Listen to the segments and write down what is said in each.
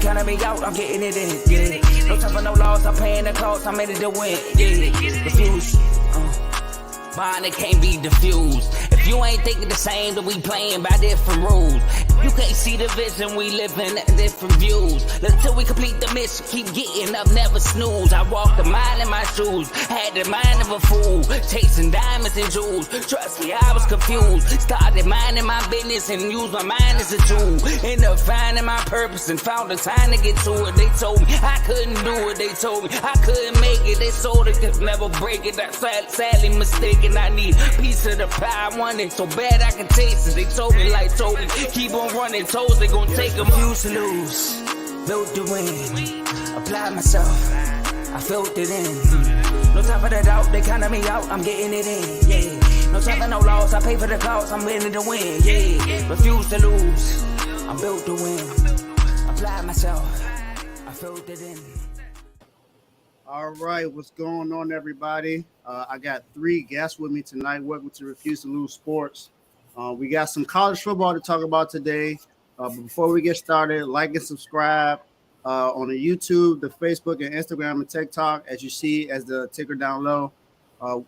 counting me out, I'm getting it in, yeah. No time for no loss, I'm paying the cost, I'm in it to win, yeah. Refuse, bond it can't be diffused. If you ain't thinking the same, then we playing by different rules. You can't see the vision, we living at different views. Until we complete the mission, keep getting up, never snooze. I walked a mile in my shoes, had the mind of a fool, chasing diamonds and jewels. Trust me, I was confused. Started minding my business and used my mind as a tool. Ended up finding my purpose and found the time to get to it. They told me I couldn't do it. They told me I couldn't make it. They sold it, could never break it. That's sadly mistaken. I need a piece of the pie. I want it so bad I can taste it. They told me, keep on running toes, they gon' take them. Used to lose, built to win. Applied myself, I felt it in. No time for the doubt, they counted me out, I'm getting it in, yeah. No time for no loss, I pay for the cost, I'm winning to win, yeah. Refuse to lose, I'm built to win. Applied myself, I felt it in. All right, what's going on, everybody? I got 3 guests with me tonight. Welcome to Refuse to Lose Sports. We got some college football to talk about today. But before we get started, like and subscribe on the YouTube, the Facebook, and Instagram, and TikTok. As you see, as the ticker down low,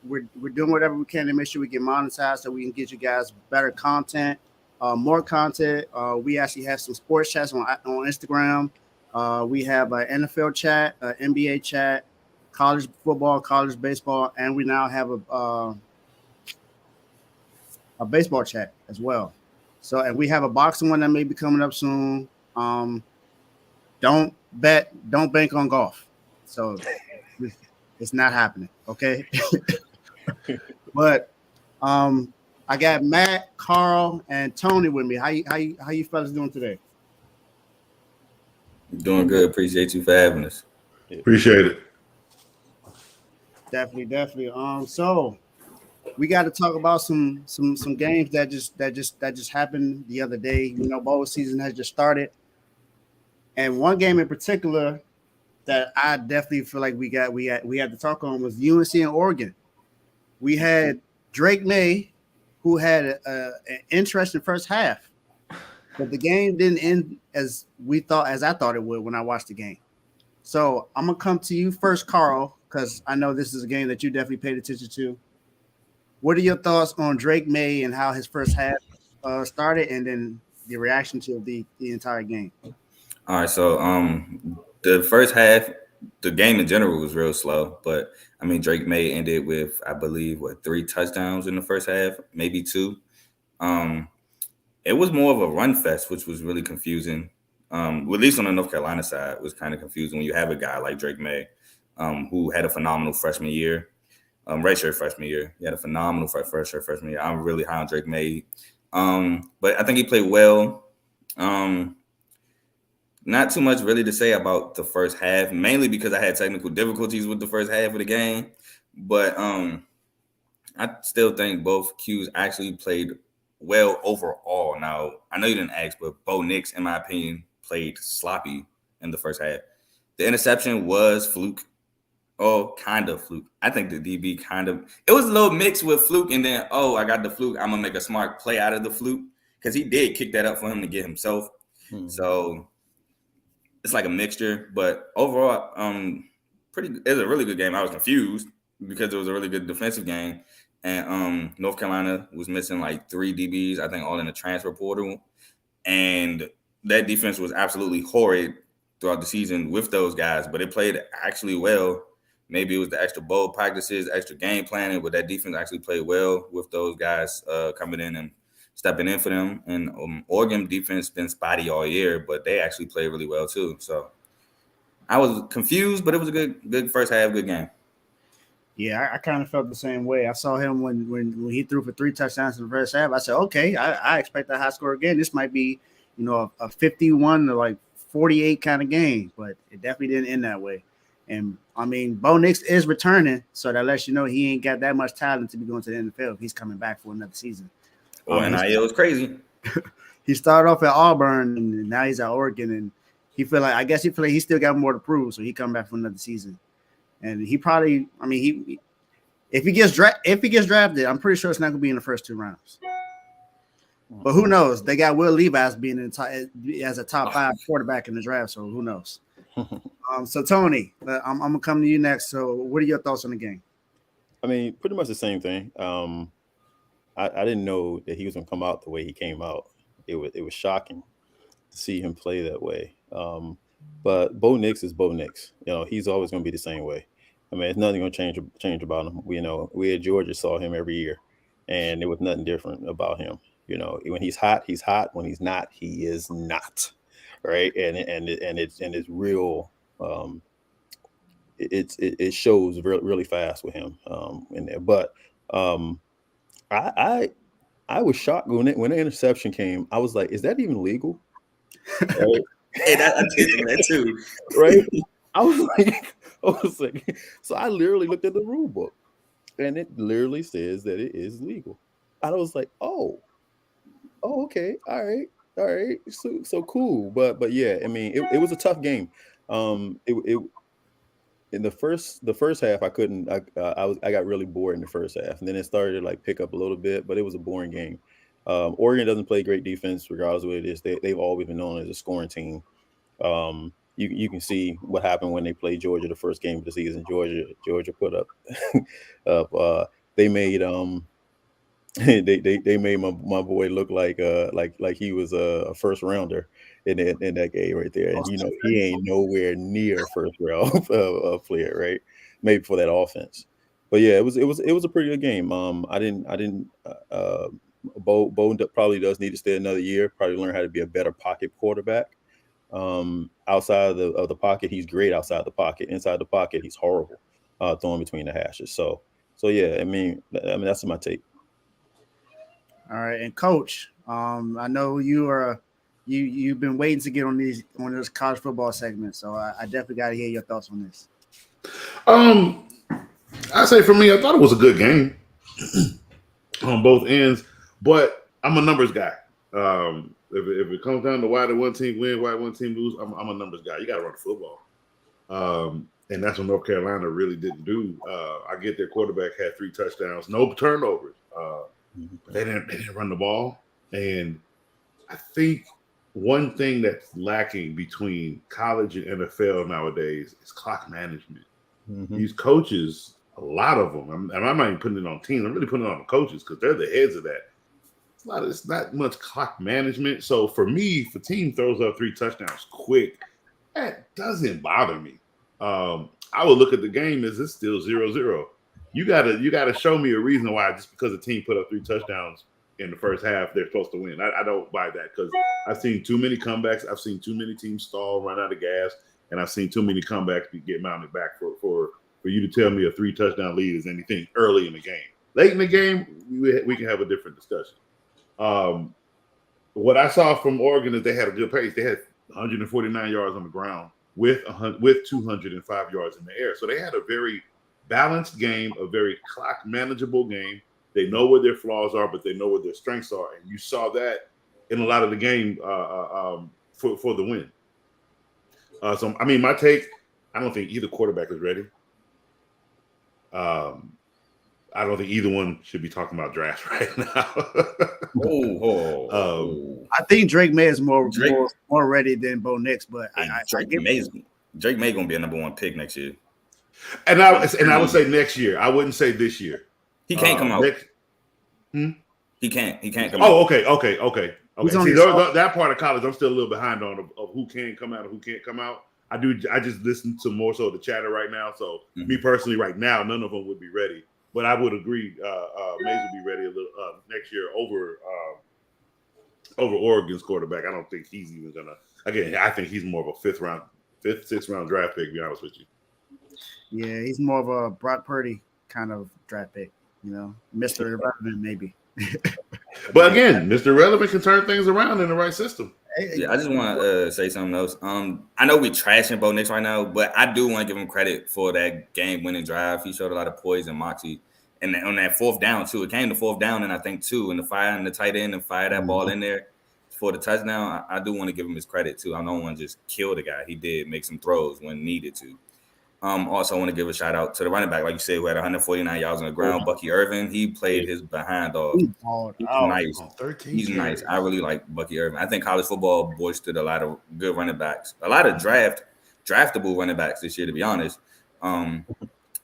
we're doing whatever we can to make sure we get monetized so we can get you guys better content, more content. We actually have some sports chats on Instagram. We have an NFL chat, an NBA chat, college football, college baseball, and we now have a baseball chat as well. So, and we have a boxing one that may be coming up soon. Don't bank on golf. So it's not happening. Okay. But I got Matt, Carl, and Tony with me. How you fellas doing today? Doing good. Appreciate you for having us. Appreciate it. Definitely. So we got to talk about some games that just happened the other day. You know, bowl season has just started, and one game in particular that I definitely feel like we had to talk on was UNC and Oregon. We had Drake May, who had an interesting first half, but the game didn't end as I thought it would when I watched the game. So I'm gonna come to you first, Carl, because I know this is a game that you definitely paid attention to. What are your thoughts on Drake May and how his first half started, and then the reaction to the entire game? All right, so the first half, the game in general was real slow, but I mean Drake May ended with, I believe, 3 touchdowns in the first half, maybe 2. It was more of a run fest, which was really confusing. At least on the North Carolina side, it was kind of confusing when you have a guy like Drake May, who had a phenomenal freshman year. Redshirt freshman year. He had a phenomenal redshirt freshman year. I'm really high on Drake May. But I think he played well. Not too much really to say about the first half, mainly because I had technical difficulties with the first half of the game. But I still think both Qs actually played well overall. Now, I know you didn't ask, but Bo Nix, in my opinion, played sloppy in the first half. The interception was fluke. Oh, kind of fluke. I think the DB it was a little mixed with fluke, and then, I got the fluke. I'm going to make a smart play out of the fluke, because he did kick that up for him to get himself. So it's like a mixture, but overall, it's a really good game. I was confused because it was a really good defensive game, and North Carolina was missing like 3 DBs, I think, all in the transfer portal, and that defense was absolutely horrid throughout the season with those guys, but it played actually well. Maybe it was the extra bowl practices, extra game planning, but that defense actually played well with those guys coming in and stepping in for them. And Oregon defense been spotty all year, but they actually played really well too. So I was confused, but it was a good first half, good game. Yeah, I kind of felt the same way. I saw him when he threw for 3 touchdowns in the first half. I said, okay, I expect a high score again. This might be, a 51 to like 48 kind of game, but it definitely didn't end that way. And I mean, Bo Nix is returning, so that lets you know he ain't got that much talent to be going to the NFL if he's coming back for another season. NIL was crazy. He started off at Auburn, and now he's at Oregon, and he feel like he still got more to prove, so he come back for another season. And he probably, if he gets drafted, I'm pretty sure it's not gonna be in the first 2 rounds. But who knows? They got Will Levis being as a top 5 quarterback in the draft, so who knows? So Tony, I'm gonna come to you next. So, what are your thoughts on the game? I mean, pretty much the same thing. I didn't know that he was gonna come out the way he came out. It was shocking to see him play that way. But Bo Nix is Bo Nix. He's always gonna be the same way. I mean, it's nothing gonna change about him. We at Georgia saw him every year, and there was nothing different about him. When he's hot, he's hot. When he's not, he is not. Right? And it's real. It shows really fast with him in there. But I was shocked when the interception came. I was like, is that even legal? Right? Hey, I did that too. Right? I was like, so I literally looked at the rule book, and it literally says that it is legal. And I was like, oh, okay, all right, so cool. But yeah, I mean, it was a tough game. It in the first half, I got really bored in the first half, and then it started to pick up a little bit, but it was a boring game. Oregon doesn't play great defense, regardless of what it is. They've always been known as a scoring team. You can see what happened when they played Georgia the first game of the season. Georgia put up they made they made my boy look like he was a first rounder in that game right there, and he ain't nowhere near first round player, right? Maybe for that offense, but yeah, it was a pretty good game. Bo probably does need to stay another year, probably learn how to be a better pocket quarterback. Outside of the pocket, he's great outside the pocket. Inside the pocket, he's horrible throwing between the hashes. So yeah, I mean that's my take. All right, and Coach, I know you've been waiting to get on this college football segment, so I definitely got to hear your thoughts on this. I say for me, I thought it was a good game on both ends, but I'm a numbers guy. If it comes down to why the one team win, why one team lose, I'm a numbers guy. You got to run the football, and that's what North Carolina really didn't do. I get their quarterback had 3 touchdowns, no turnovers. They didn't run the ball, and I think one thing that's lacking between college and NFL nowadays is clock management. Mm-hmm. These coaches, a lot of them, and I'm not even putting it on teams. I'm really putting it on the coaches because they're the heads of that. It's not much clock management. So for me, if a team throws up 3 touchdowns quick, that doesn't bother me. I would look at the game as it's still 0-0. You gotta show me a reason why just because a team put up 3 touchdowns in the first half, they're supposed to win. I don't buy that because I've seen too many comebacks. I've seen too many teams stall, run out of gas, and I've seen too many comebacks get mounted back for you to tell me a 3 touchdown lead is anything early in the game. Late in the game, we can have a different discussion. What I saw from Oregon is they had a good pace. They had 149 yards on the ground with 205 yards in the air. So they had a very balanced game, a very clock manageable game. They know where their flaws are, but they know where their strengths are. And you saw that in a lot of the game for the win. So, I mean, my take, I don't think either quarterback is ready. I don't think either one should be talking about draft right now. I think Drake May is more ready than Bo Nix, but Drake May gonna be a number 1 pick next year. And I would say next year. I wouldn't say this year. He can't come out. He can't come out. Okay. See, that part of college, I'm still a little behind on of who can come out and who can't come out. I just listen to more so the chatter right now. So me personally, right now, none of them would be ready. But I would agree, Mays will be ready a little next year over Oregon's quarterback. I don't think he's even gonna. Again, I think he's more of a 5th, 6th round draft pick. To be honest with you. Yeah, he's more of a Brock Purdy kind of draft pick. Mr. Irrelevant maybe. But again, Mr. Irrelevant can turn things around in the right system. Yeah, I just want to say something else. I know we're trashing Bo Nix right now, but I do want to give him credit for that game-winning drive. He showed a lot of poise and moxie. And on that 4th down, too, it came to 4th down, and I think 2, and the fire and the tight end and fire that ball in there for the touchdown. I do want to give him his credit, too. I don't want to just kill the guy. He did make some throws when needed to. Also want to give a shout out to the running back, like you said, who had 149 yards on the ground. Bucky Irvin, he played his behind off. He balled He's out. nice. 13 He's carries. nice. I really like Bucky Irvin. I think college football boosted a lot of good running backs, a lot of draftable running backs this year, to be honest.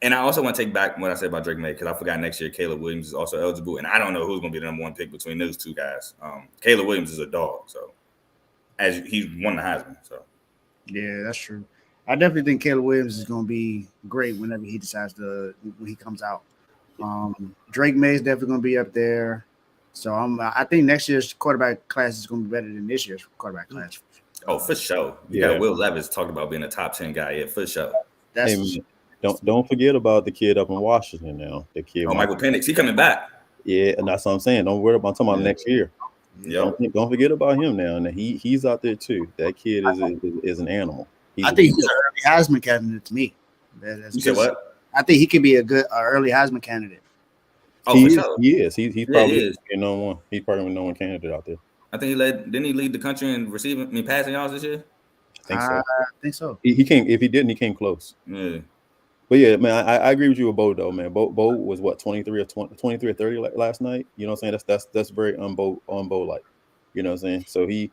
And I also want to take back what I said about Drake May, because I forgot next year Caleb Williams is also eligible, and I don't know who's going to be the number one pick between those two guys. Caleb Williams is a dog, so as he's won the Heisman. So Yeah, that's true. I definitely think Caleb Williams is going to be great whenever he decides to when he comes out. Drake May is definitely going to be up there. So I think next year's quarterback class is going to be better than this year's quarterback class. for sure. You Yeah. got Will Levis talked about being a top 10 guy. Yeah, for sure. That's Hey, don't forget about the kid up in Washington now. The kid, Oh, Michael Penix, he coming back. Yeah, and that's what I'm saying. Don't worry about. I'm talking about Yeah. next year. Yep. Don't forget about him now. And he's out there too. That kid is an animal. I think he's an early Heisman candidate to me. That's You said just- what? I think he could be a good early Heisman candidate. Oh, he for is. sure. He is. He's Yeah, probably he is. number one. He's probably the number one candidate out there. I think didn't he lead the country in passing yards this year? I think so. I think so. He came. If he didn't, he came close. Yeah. But yeah, man, I agree with you with Bo though, man. Bo was what 23 or 30 last night. You know what I'm saying? That's very on Bo like. You know what I'm saying? So he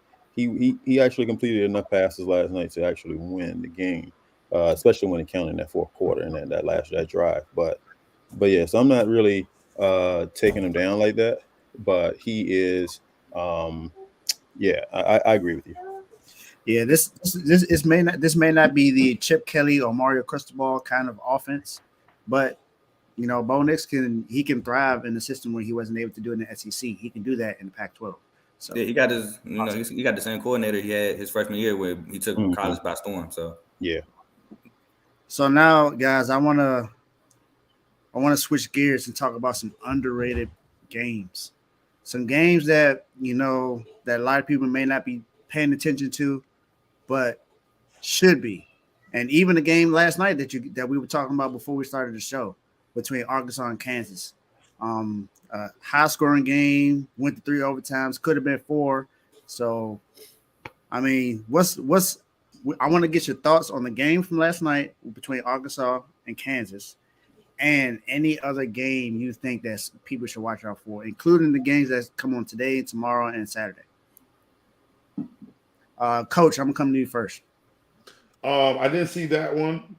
actually completed enough passes last night to actually win the game, especially when it counted in that fourth quarter and that drive. But yeah, so I'm not really taking him down like that. But he is, yeah, I agree with you. Yeah, this may not be the Chip Kelly or Mario Cristobal kind of offense, but you know, Bo Nix can thrive in the system where he wasn't able to do it in the SEC. He can do that in the Pac-12. So Yeah, he got he got the same coordinator he had his freshman year where he took Mhm. college by storm. So Yeah. So now, guys, I wanna switch gears and talk about some underrated games. Some games that that a lot of people may not be paying attention to, but should be. And even the game last night that we were talking about before we started the show between Arkansas and Kansas. High scoring game, went to 3 overtimes, could have been 4. So, I mean, I want to get your thoughts on the game from last night between Arkansas and Kansas, and any other game you think that people should watch out for, including the games that come on today, tomorrow, and Saturday. Coach, I'm gonna come to you first. I didn't see that one.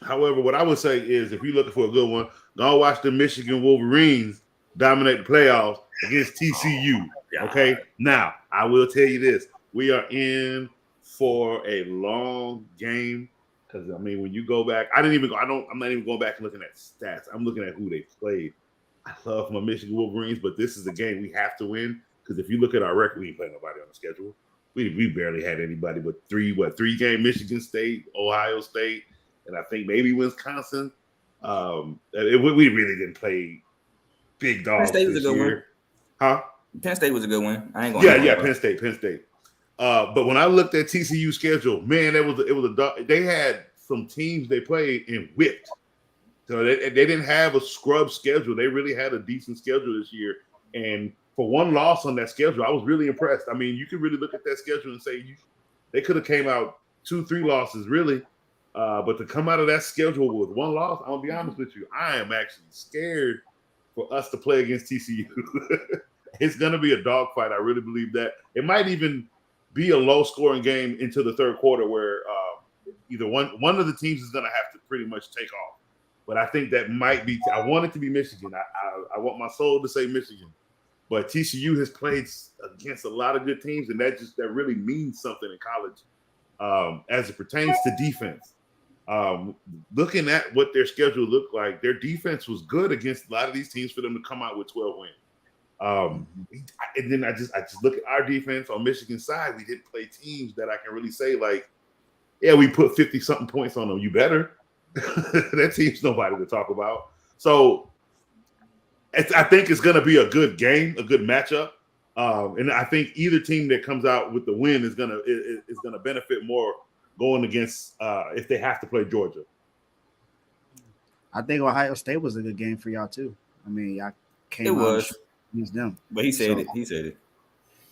However, what I would say is, if you're looking for a good one, go watch the Michigan Wolverines dominate the playoffs against TCU. Okay. Now, I will tell you this: we are in for a long game. Because I mean, when you go back, I'm not even going back and looking at stats. I'm looking at who they played. I love my Michigan Wolverines, but this is a game we have to win. Because if you look at our record, we ain't playing nobody on the schedule. We barely had anybody but three game Michigan State, Ohio State, and I think maybe Wisconsin. We really didn't play big dogs Penn State was this a good year. Huh? Penn State was a good one. I ain't gonna Yeah, Penn State. But when I looked at TCU schedule, man, it was a they had some teams they played and whipped. So they didn't have a scrub schedule. They really had a decent schedule this year. And for one loss on that schedule, I was really impressed. I mean, you could really look at that schedule and say they could have came out 2-3 losses, really. But to come out of that schedule with one loss, I'm gonna be honest with you, I am actually scared for us to play against TCU. It's gonna be a dogfight. I really believe that. It might even be a low-scoring game into the third quarter where either one of the teams is gonna have to pretty much take off. But I think that might be. I want it to be Michigan. I want my soul to say Michigan. But TCU has played against a lot of good teams, and that really means something in college as it pertains to defense. Looking at what their schedule looked like, their defense was good against a lot of these teams for them to come out with 12 wins. And then I just look at our defense on Michigan's side. We didn't play teams that I can really say like, yeah, we put 50-something points on them. You better. That team's nobody to talk about. So I think it's going to be a good game, a good matchup. And I think either team that comes out with the win is going to benefit more going against if they have to play Georgia. I think Ohio State was a good game for y'all too. I mean, y'all came It was. against them. But he said it.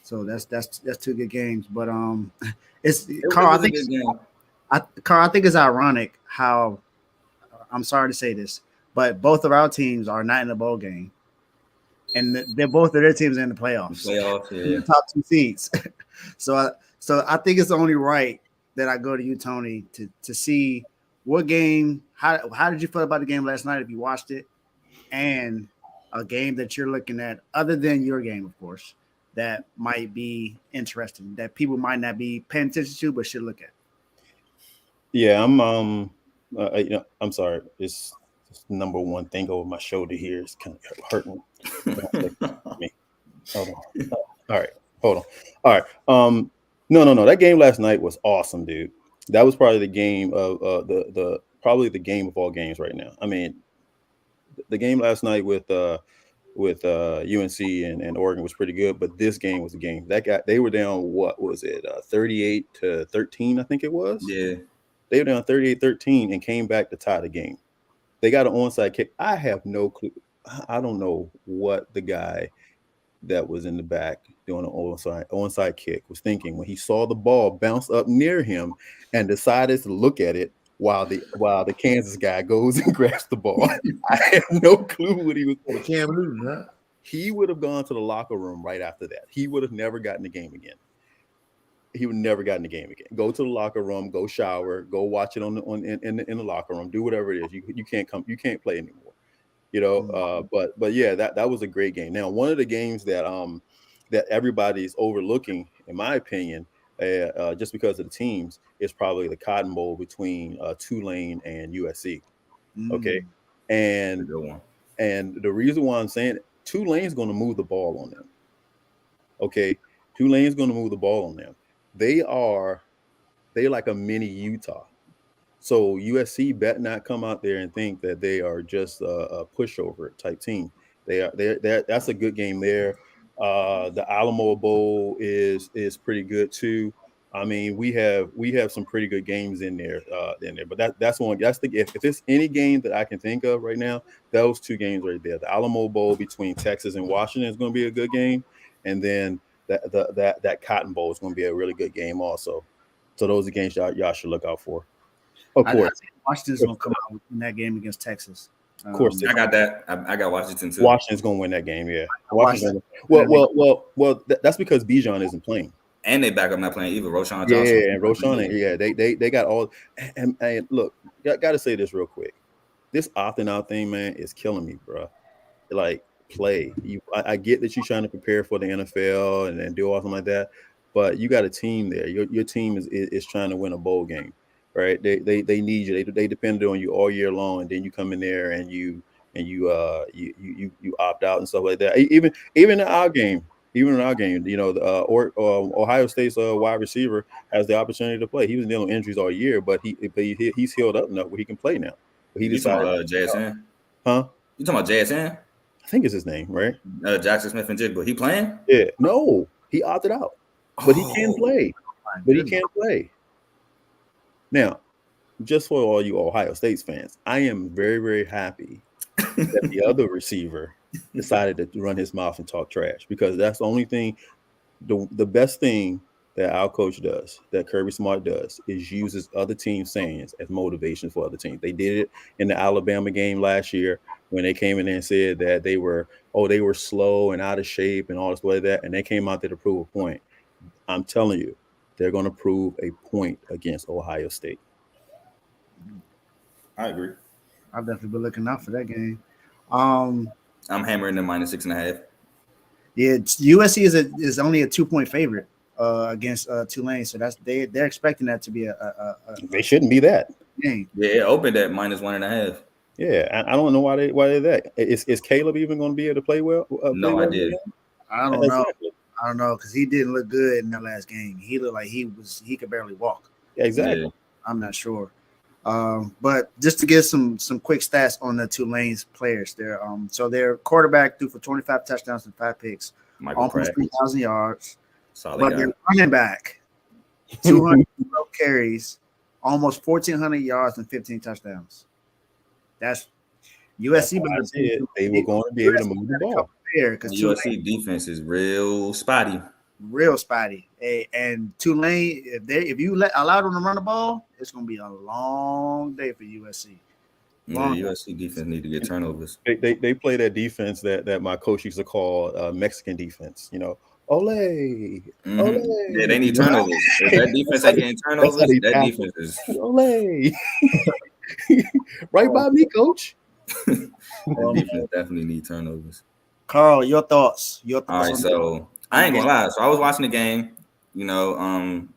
So that's 2 good games. But it's It Carl. was a good game. Carl, I think it's ironic how I'm sorry to say this, but both of our teams are not in the bowl game, and they're both of their teams in the playoffs. Yeah. The top 2 seeds. so I think it's only right that I go to you, Tony, to see what game. How did you feel about the game last night if you watched it, and a game that you're looking at other than your game, of course, that might be interesting that people might not be paying attention to but should look at. Yeah, I'm sorry. This number one thing over my shoulder here is kind of hurting me. Hold on. All right, hold on. All right. No. That game last night was awesome, dude. That was probably the game of probably the game of all games right now. I mean, the game last night with UNC and Oregon was pretty good, but this game was a game they were down. What was it? 38-13, I think it was. Yeah. They were down 38-13 and came back to tie the game. They got an onside kick. I have no clue. I don't know what the guy that was in the back doing an onside kick was thinking when he saw the ball bounce up near him and decided to look at it while the Kansas guy goes and grabs the ball. I have no clue what he was doing. Cam Newton, huh? He would have gone to the locker room right after that. He would have never gotten the game again. Go to the locker room, go shower, go watch it in the locker room, do whatever it is. You can't play anymore. You know, but yeah, that was a great game. Now, one of the games that everybody's overlooking, in my opinion, just because of the teams, is probably the Cotton Bowl between Tulane and USC. Okay, and the reason why I'm saying it, Tulane's going to move the ball on them. Okay, Tulane's going to move the ball on them. They're like a mini Utah. So USC bet not come out there and think that they are just a pushover type team. That's a good game there. The Alamo Bowl is pretty good too. I mean, we have some pretty good games in there. But if there's any game that I can think of right now, those 2 games right there. The Alamo Bowl between Texas and Washington is going to be a good game, and then that Cotton Bowl is going to be a really good game also. So those are games y'all should look out for. Of course, I think Washington's going to come out in that game against Texas. Of course, I got that. I got Washington too. Washington's going to win that game. Yeah, Washington. Well, that's because Bijan isn't playing, and they back up not playing either. Roschon Johnson. Yeah, and Roschon. Yeah, they got all. And look, got to say this real quick. This opting out thing, man, is killing me, bro. Like, play. I get that you're trying to prepare for the NFL and do all something like that, but you got a team there. Your team is trying to win a bowl game, right? They need you. They depend on you all year long, and then you come in there and you opt out and stuff like that. Even in our game, you know, Ohio State's wide receiver has the opportunity to play. He was dealing with injuries all year, but he's healed up enough where he can play now. But he decided. JSN? Huh? You talking about JSN? I think it's his name, right? Jackson Smith-Njigba. He playing? Yeah. No, he opted out, but he can play. Now, just for all you Ohio State fans, I am very, very happy that the other receiver decided to run his mouth and talk trash, because that's the only thing, the best thing that our coach does, that Kirby Smart does, is uses other teams' sayings as motivation for other teams. They did it in the Alabama game last year when they came in there and said that they were slow and out of shape and all this like that, and they came out there to prove a point. I'm telling you, they're going to prove a point against Ohio State. I agree. I'll definitely be looking out for that game. I'm hammering them -6.5. Yeah, USC is only a 2-point favorite against Tulane, so they're expecting that to be a they shouldn't be that game. Yeah, it opened at -1.5. Yeah, I don't know why they're that. Is Caleb even going to be able to play well? No idea. I don't know. I don't know, because he didn't look good in that last game. He looked like he could barely walk. Yeah, exactly. Yeah. I'm not sure. But just to give some quick stats on the Tulane's players there. So their quarterback threw for 25 touchdowns and 5 picks, almost 3,000 yards. Solid but guy. their running back, 200 carries, almost 1,400 yards and 15 touchdowns. That's USC. They were going to be able to move the ball. Because USC defense is real spotty. real spotty. And Tulane, if you allow them to run the ball, it's gonna be a long day for USC. Yeah, USC defense need to get turnovers. They play that defense that my coach used to call Mexican defense. Ole. Mm-hmm. Ole. Yeah, they need turnovers. If that defense ain't getting turnovers, that defense is Ole. Right by me, coach. that defense definitely need turnovers. Carl, your thoughts. All right, so I ain't gonna lie. So I was watching the game.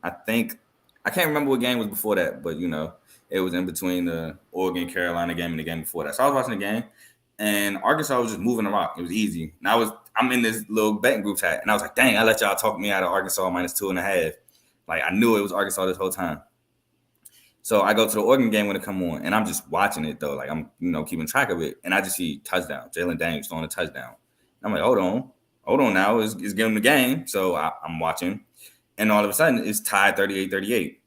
I think I can't remember what game was before that, but it was in between the Oregon Carolina game and the game before that. So I was watching the game, and Arkansas was just moving the rock. It was easy. And I'm in this little betting group chat, and I was like, dang, I let y'all talk me out of Arkansas -2.5. Like I knew it was Arkansas this whole time. So I go to the Oregon game when it come on, and I'm just watching it though. Like I'm keeping track of it, and I just see touchdown. Jalon Daniels throwing a touchdown. I'm like, hold on now. It's giving the game. So I'm watching, and all of a sudden it's tied 38-38.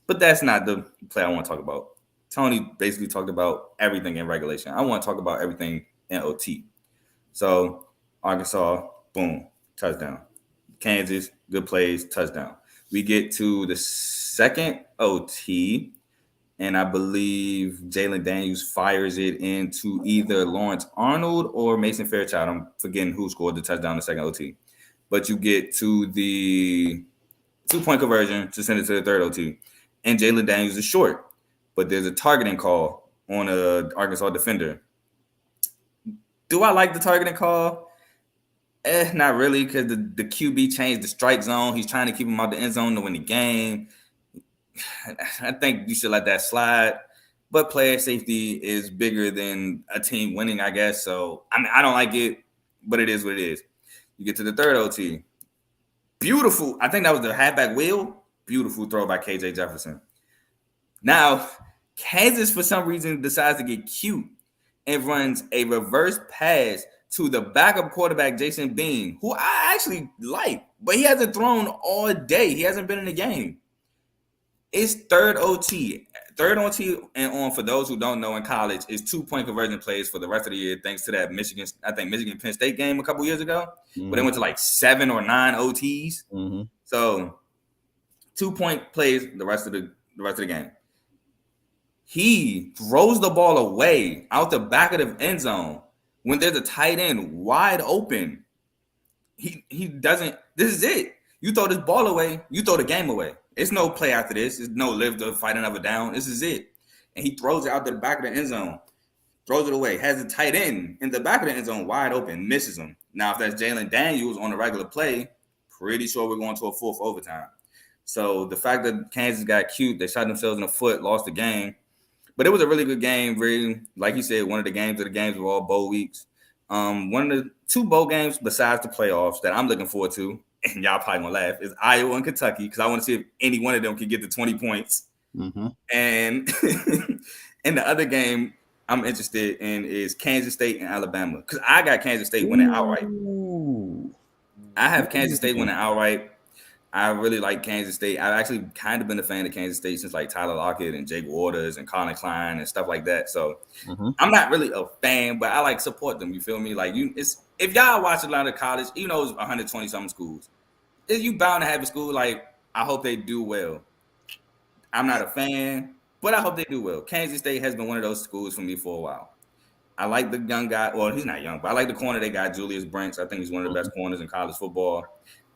But that's not the play I want to talk about. Tony basically talked about everything in regulation. I want to talk about everything in OT. So Arkansas, boom, touchdown. Kansas, good plays, touchdown. We get to the second OT, and I believe Jalon Daniels fires it into either Lawrence Arnold or Mason Fairchild. I'm forgetting who scored the touchdown in the second OT. But you get to the 2-point conversion to send it to the third OT. And Jalon Daniels is short. But there's a targeting call on a Arkansas defender. Do I like the targeting call? Not really, because the QB changed the strike zone. He's trying to keep him out the end zone to win the game. I think you should let that slide. But player safety is bigger than a team winning, I guess. So, I don't like it, but it is what it is. You get to the third OT. Beautiful. I think that was the halfback wheel. Beautiful throw by KJ Jefferson. Now, Kansas, for some reason, decides to get cute and runs a reverse pass to the backup quarterback, Jason Bean, who I actually like, but he hasn't thrown all day. He hasn't been in the game. It's third OT. Third OT and on, for those who don't know, in college, is 2-point conversion plays for the rest of the year, thanks to that Michigan-Penn State game a couple years ago, but they went to like 7 or 9 OTs. Mm-hmm. So 2-point plays the rest of the game. He throws the ball away out the back of the end zone when there's a tight end wide open. He doesn't. This is it. You throw this ball away, you throw the game away. It's no play after this. It's no live to fight another down. This is it. And he throws it out to the back of the end zone, throws it away, has a tight end in the back of the end zone wide open, misses him. Now, if that's Jalon Daniels on a regular play, pretty sure we're going to a fourth overtime. So the fact that Kansas got cute, they shot themselves in the foot, lost the game. But it was a really good game, really. Like you said, one of the games were all bowl weeks. One of the 2 bowl games besides the playoffs that I'm looking forward to, and y'all probably gonna laugh, is Iowa and Kentucky, because I want to see if any one of them can get to 20 points. Mm-hmm. And and the other game I'm interested in is Kansas State and Alabama, because I got Kansas State winning outright. Ooh. I have Kansas State winning outright. I really like Kansas State. I've actually kind of been a fan of Kansas State since like Tyler Lockett and Jake Waters and Colin Klein and stuff like that. So I'm not really a fan, but I like support them. You feel me? Like if y'all watch a lot of college, it's 120 something schools. If you bound to have a school, like I hope they do well. I'm not a fan, but I hope they do well. Kansas State has been one of those schools for me for a while. I like the young guy. Well, he's not young, but I like the corner they got, Julius Brents. I think he's one of the best corners in college football.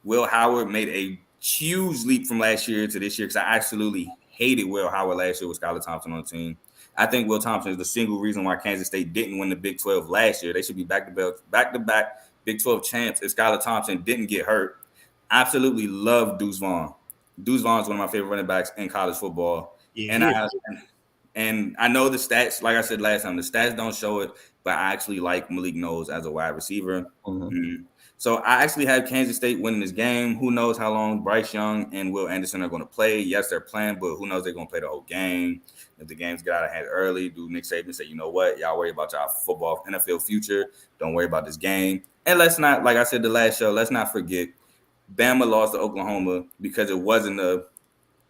Will Howard made a huge leap from last year to this year, because I absolutely hated Will Howard last year with Skylar Thompson on the team. I think Will Thompson is the single reason why Kansas State didn't win the Big 12 last year. They should be back-to-back Big 12 champs if Skylar Thompson didn't get hurt. I absolutely love Deuce Vaughn. Deuce Vaughn is one of my favorite running backs in college football. Yeah. And I know the stats, like I said last time, the stats don't show it, but I actually like Malik Knowles as a wide receiver. So I actually have Kansas State winning this game. Who knows how long Bryce Young and Will Anderson are going to play? Yes, they're playing, but who knows they're going to play the whole game. If the games get out of hand early, do Nick Saban say, you know what, y'all worry about y'all football NFL future. Don't worry about this game. And let's not, like I said the last show, let's not forget, Bama lost to Oklahoma because it wasn't a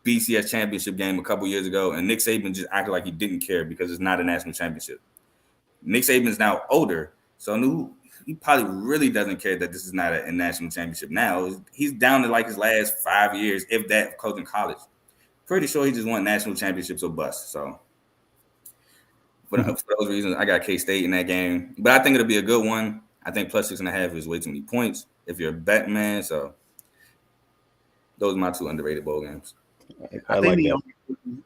BCS championship game a couple years ago, and Nick Saban just acted like he didn't care because it's not a national championship. Nick Saban's now older, so he probably really doesn't care that this is not a national championship now. He's down to like his last 5 years, if that, coaching college. Pretty sure he just won national championships or bust. So for those reasons, I got K-State in that game. But I think it'll be a good one. I think plus 6.5 is way too many points if you're a bet man. So those are my two underrated bowl games. I think the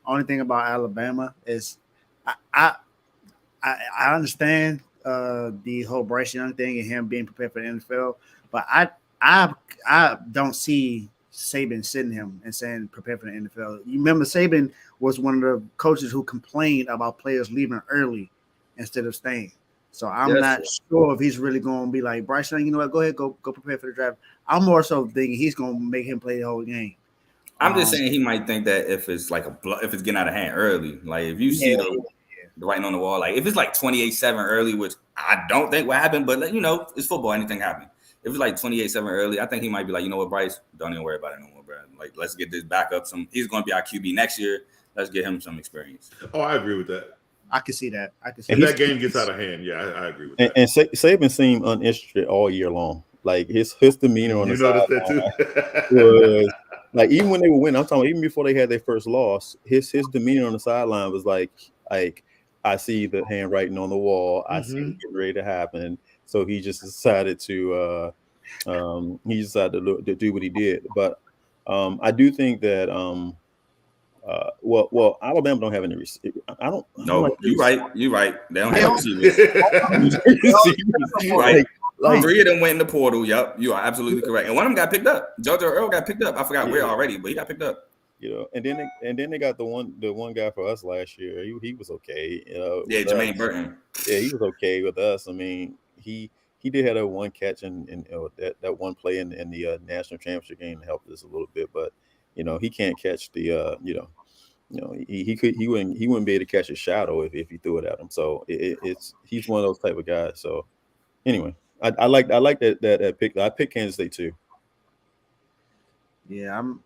only thing about Alabama is I understand the whole Bryce Young thing and him being prepared for the NFL, but I don't see Saban sitting him and saying prepare for the NFL. You remember Saban was one of the coaches who complained about players leaving early instead of staying. So I'm not sure if he's really going to be like Bryce Young. You know what? Go ahead, go prepare for the draft. I'm more so thinking he's going to make him play the whole game. I'm just saying he might think that if it's like if it's getting out of hand early, like if you see the writing on the wall, like if it's like 28-7 early, which I don't think will happen, but you know, it's football, anything happen. If it's like 28-7 early, I think he might be like, you know what, Bryce, don't even worry about it no more, bro. Like, let's get this back up. He's going to be our QB next year. Let's get him some experience. Oh, I agree with that. I can see that. If that game gets out of hand, yeah, I agree with that. And Saban seemed uninterested all year long. Like his demeanor on the sideline was like, even when they were winning, I'm talking about even before they had their first loss, his demeanor on the sideline was like I see the handwriting on the wall. I see it getting ready to happen. So he just decided to do what he did. But I do think that well, Alabama don't have any receivers. I don't. No, you're right. They don't have receivers. Right. Like, 3 of them went in the portal. Yep, you are absolutely correct. And one of them got picked up. JoJo Earl got picked up. I forgot where already, but he got picked up. You know, and then they got the one guy for us last year. He was okay. You know, Jermaine Burton. Yeah, he was okay with us. I mean, he did have that one catch and that one play in the national championship game that helped us a little bit, but you know, he can't catch the he wouldn't be able to catch a shadow if he threw it at him. So he's one of those type of guys. So anyway, I like that pick. I picked Kansas State too. Yeah, I'm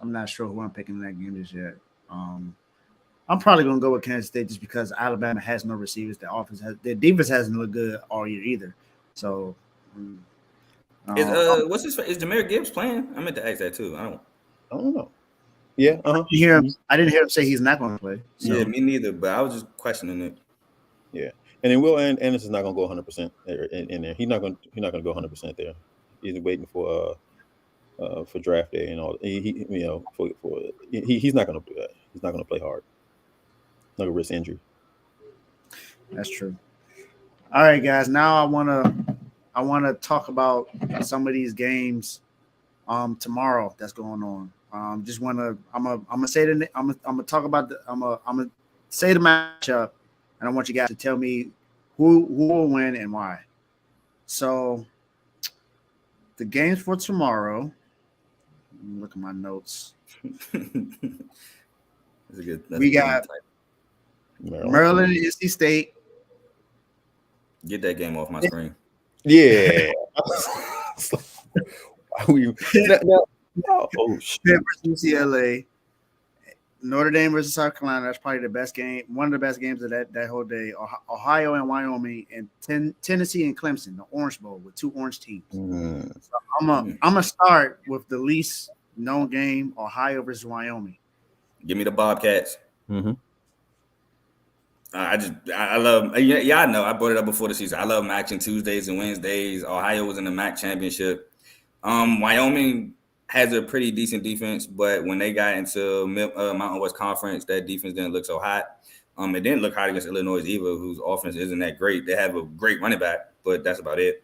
not sure who I'm picking in that game just yet. I'm probably gonna go with Kansas State just because Alabama has no receivers. Their defense hasn't looked good all year either. So is Jahmyr Gibbs playing? I meant to ask that too. I don't know. Yeah, I didn't hear him say he's not going to play. So. Yeah, me neither. But I was just questioning it. Yeah, and then Will Anderson's not going to go 100% in there. He's not going to go 100% there. He's waiting for draft day and all. He's not going to do that. He's not going to play hard. Not going to risk injury. That's true. All right, guys. Now I want to talk about some of these games tomorrow that's going on. I'm gonna say I'm gonna talk about I'm gonna say the matchup, and I want you guys to tell me who will win and why. So the games for tomorrow. Look at my notes. We got Maryland and NC State. Get that game off my screen. Yeah. Oh shit! Versus UCLA, Notre Dame versus South Carolina. That's probably the best game, one of the best games of that whole day. Ohio and Wyoming, and Tennessee and Clemson, the Orange Bowl with 2 orange teams. So I'm gonna start with the least known game: Ohio versus Wyoming. Give me the Bobcats. Mm-hmm. I love. I know I brought it up before the season. I love matching Tuesdays and Wednesdays. Ohio was in the MAC championship. Wyoming has a pretty decent defense, but when they got into Mountain West Conference, that defense didn't look so hot. It didn't look hot against Illinois either, whose offense isn't that great. They have a great running back, but that's about it.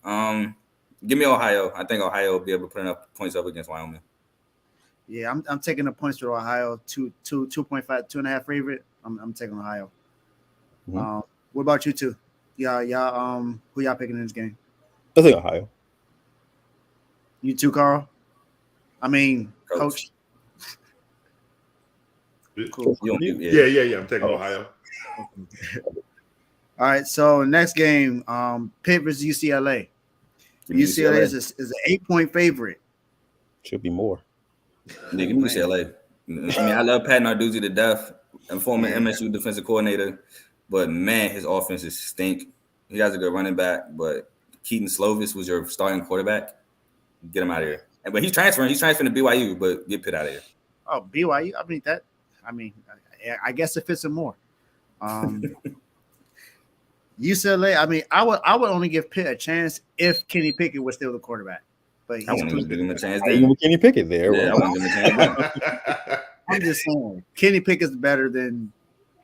Give me Ohio. I think Ohio will be able to put enough points up against Wyoming. Yeah, I'm taking the points to Ohio. 2.5, 2.5 favorite. I'm taking Ohio. Mm-hmm. What about you two? Y'all, who y'all picking in this game? I think Ohio. You too, Carl? I mean, Coach. Cool. Yeah. I'm taking Ohio. All right. So next game, Pitt versus UCLA. UCLA is an 8-point favorite. Should be more. Give me UCLA. I mean, I love Pat Narduzzi to death, and former MSU defensive coordinator, but man, his offenses stink. He has a good running back, but Keaton Slovis was your starting quarterback. Get him out of here. But he's transferring. He's transferring to BYU, but get Pitt out of here. Oh, BYU. I guess it fits him more. UCLA. I mean, I would only give Pitt a chance if Kenny Pickett was still the quarterback. But I wouldn't even give him a chance. I even Kenny Pickett there. Yeah, I wouldn't give him a chance. I'm just saying, Kenny Pickett's better than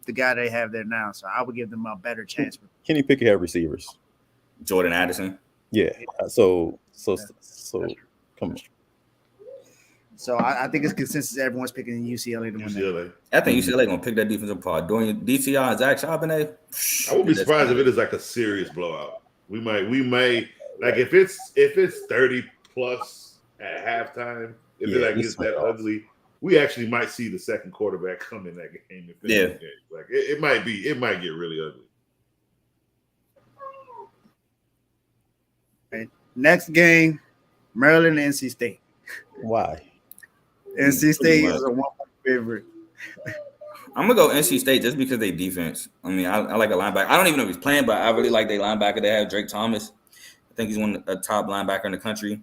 the guy they have there now, so I would give them a better chance. Kenny Pickett have receivers. Jordan Addison. Yeah. So come on. So I think it's consensus. Everyone's picking UCLA to win that. UCLA. I think UCLA gonna pick that defense apart. Doing DTR and Zach Charbonnet. I would be surprised if it is like a serious blowout. We may like if it's 30 plus at halftime. If it like gets that ugly, we actually might see the second quarterback come in that game. Yeah. Like it might get really ugly. Right. Next game, Maryland and NC State. Why? NC State is a 1-point favorite. I'm gonna go NC State just because they defense. I mean, I like a linebacker. I don't even know if he's playing, but I really like their linebacker. They have Drake Thomas. I think he's a top linebacker in the country.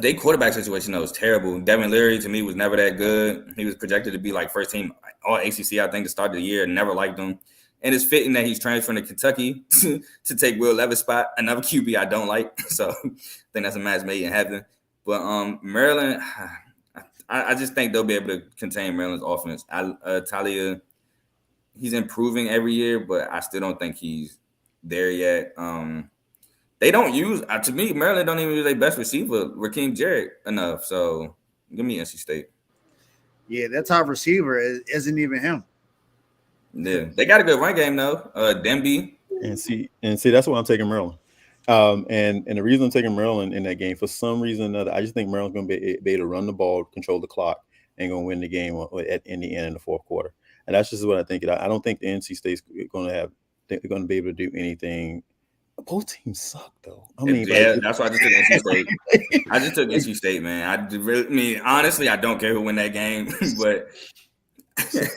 Their quarterback situation though was terrible. Devin Leary to me was never that good. He was projected to be like first team all ACC. I think to start the year. Never liked him. And it's fitting that he's transferring to Kentucky to take Will Levis' spot, another QB I don't like. So I think that's a match made in heaven. But Maryland, I just think they'll be able to contain Maryland's offense. Talia, he's improving every year, but I still don't think he's there yet. They don't use, to me, Maryland don't even use their best receiver, Rakeem Jarrett, enough. So give me NC State. Yeah, that top receiver isn't even him. Yeah, they got a good run game though. Demby. And see, that's why I'm taking Maryland. And the reason I'm taking Maryland in that game, for some reason or another, I just think Maryland's going to be able to run the ball, control the clock, and going to win the game in the end in the fourth quarter. And that's just what I think. I don't think the NC State's going to be able to do anything. Both teams suck, though. I mean, that's why I just took NC State. I just took NC State, man. Honestly, I don't care who win that game, but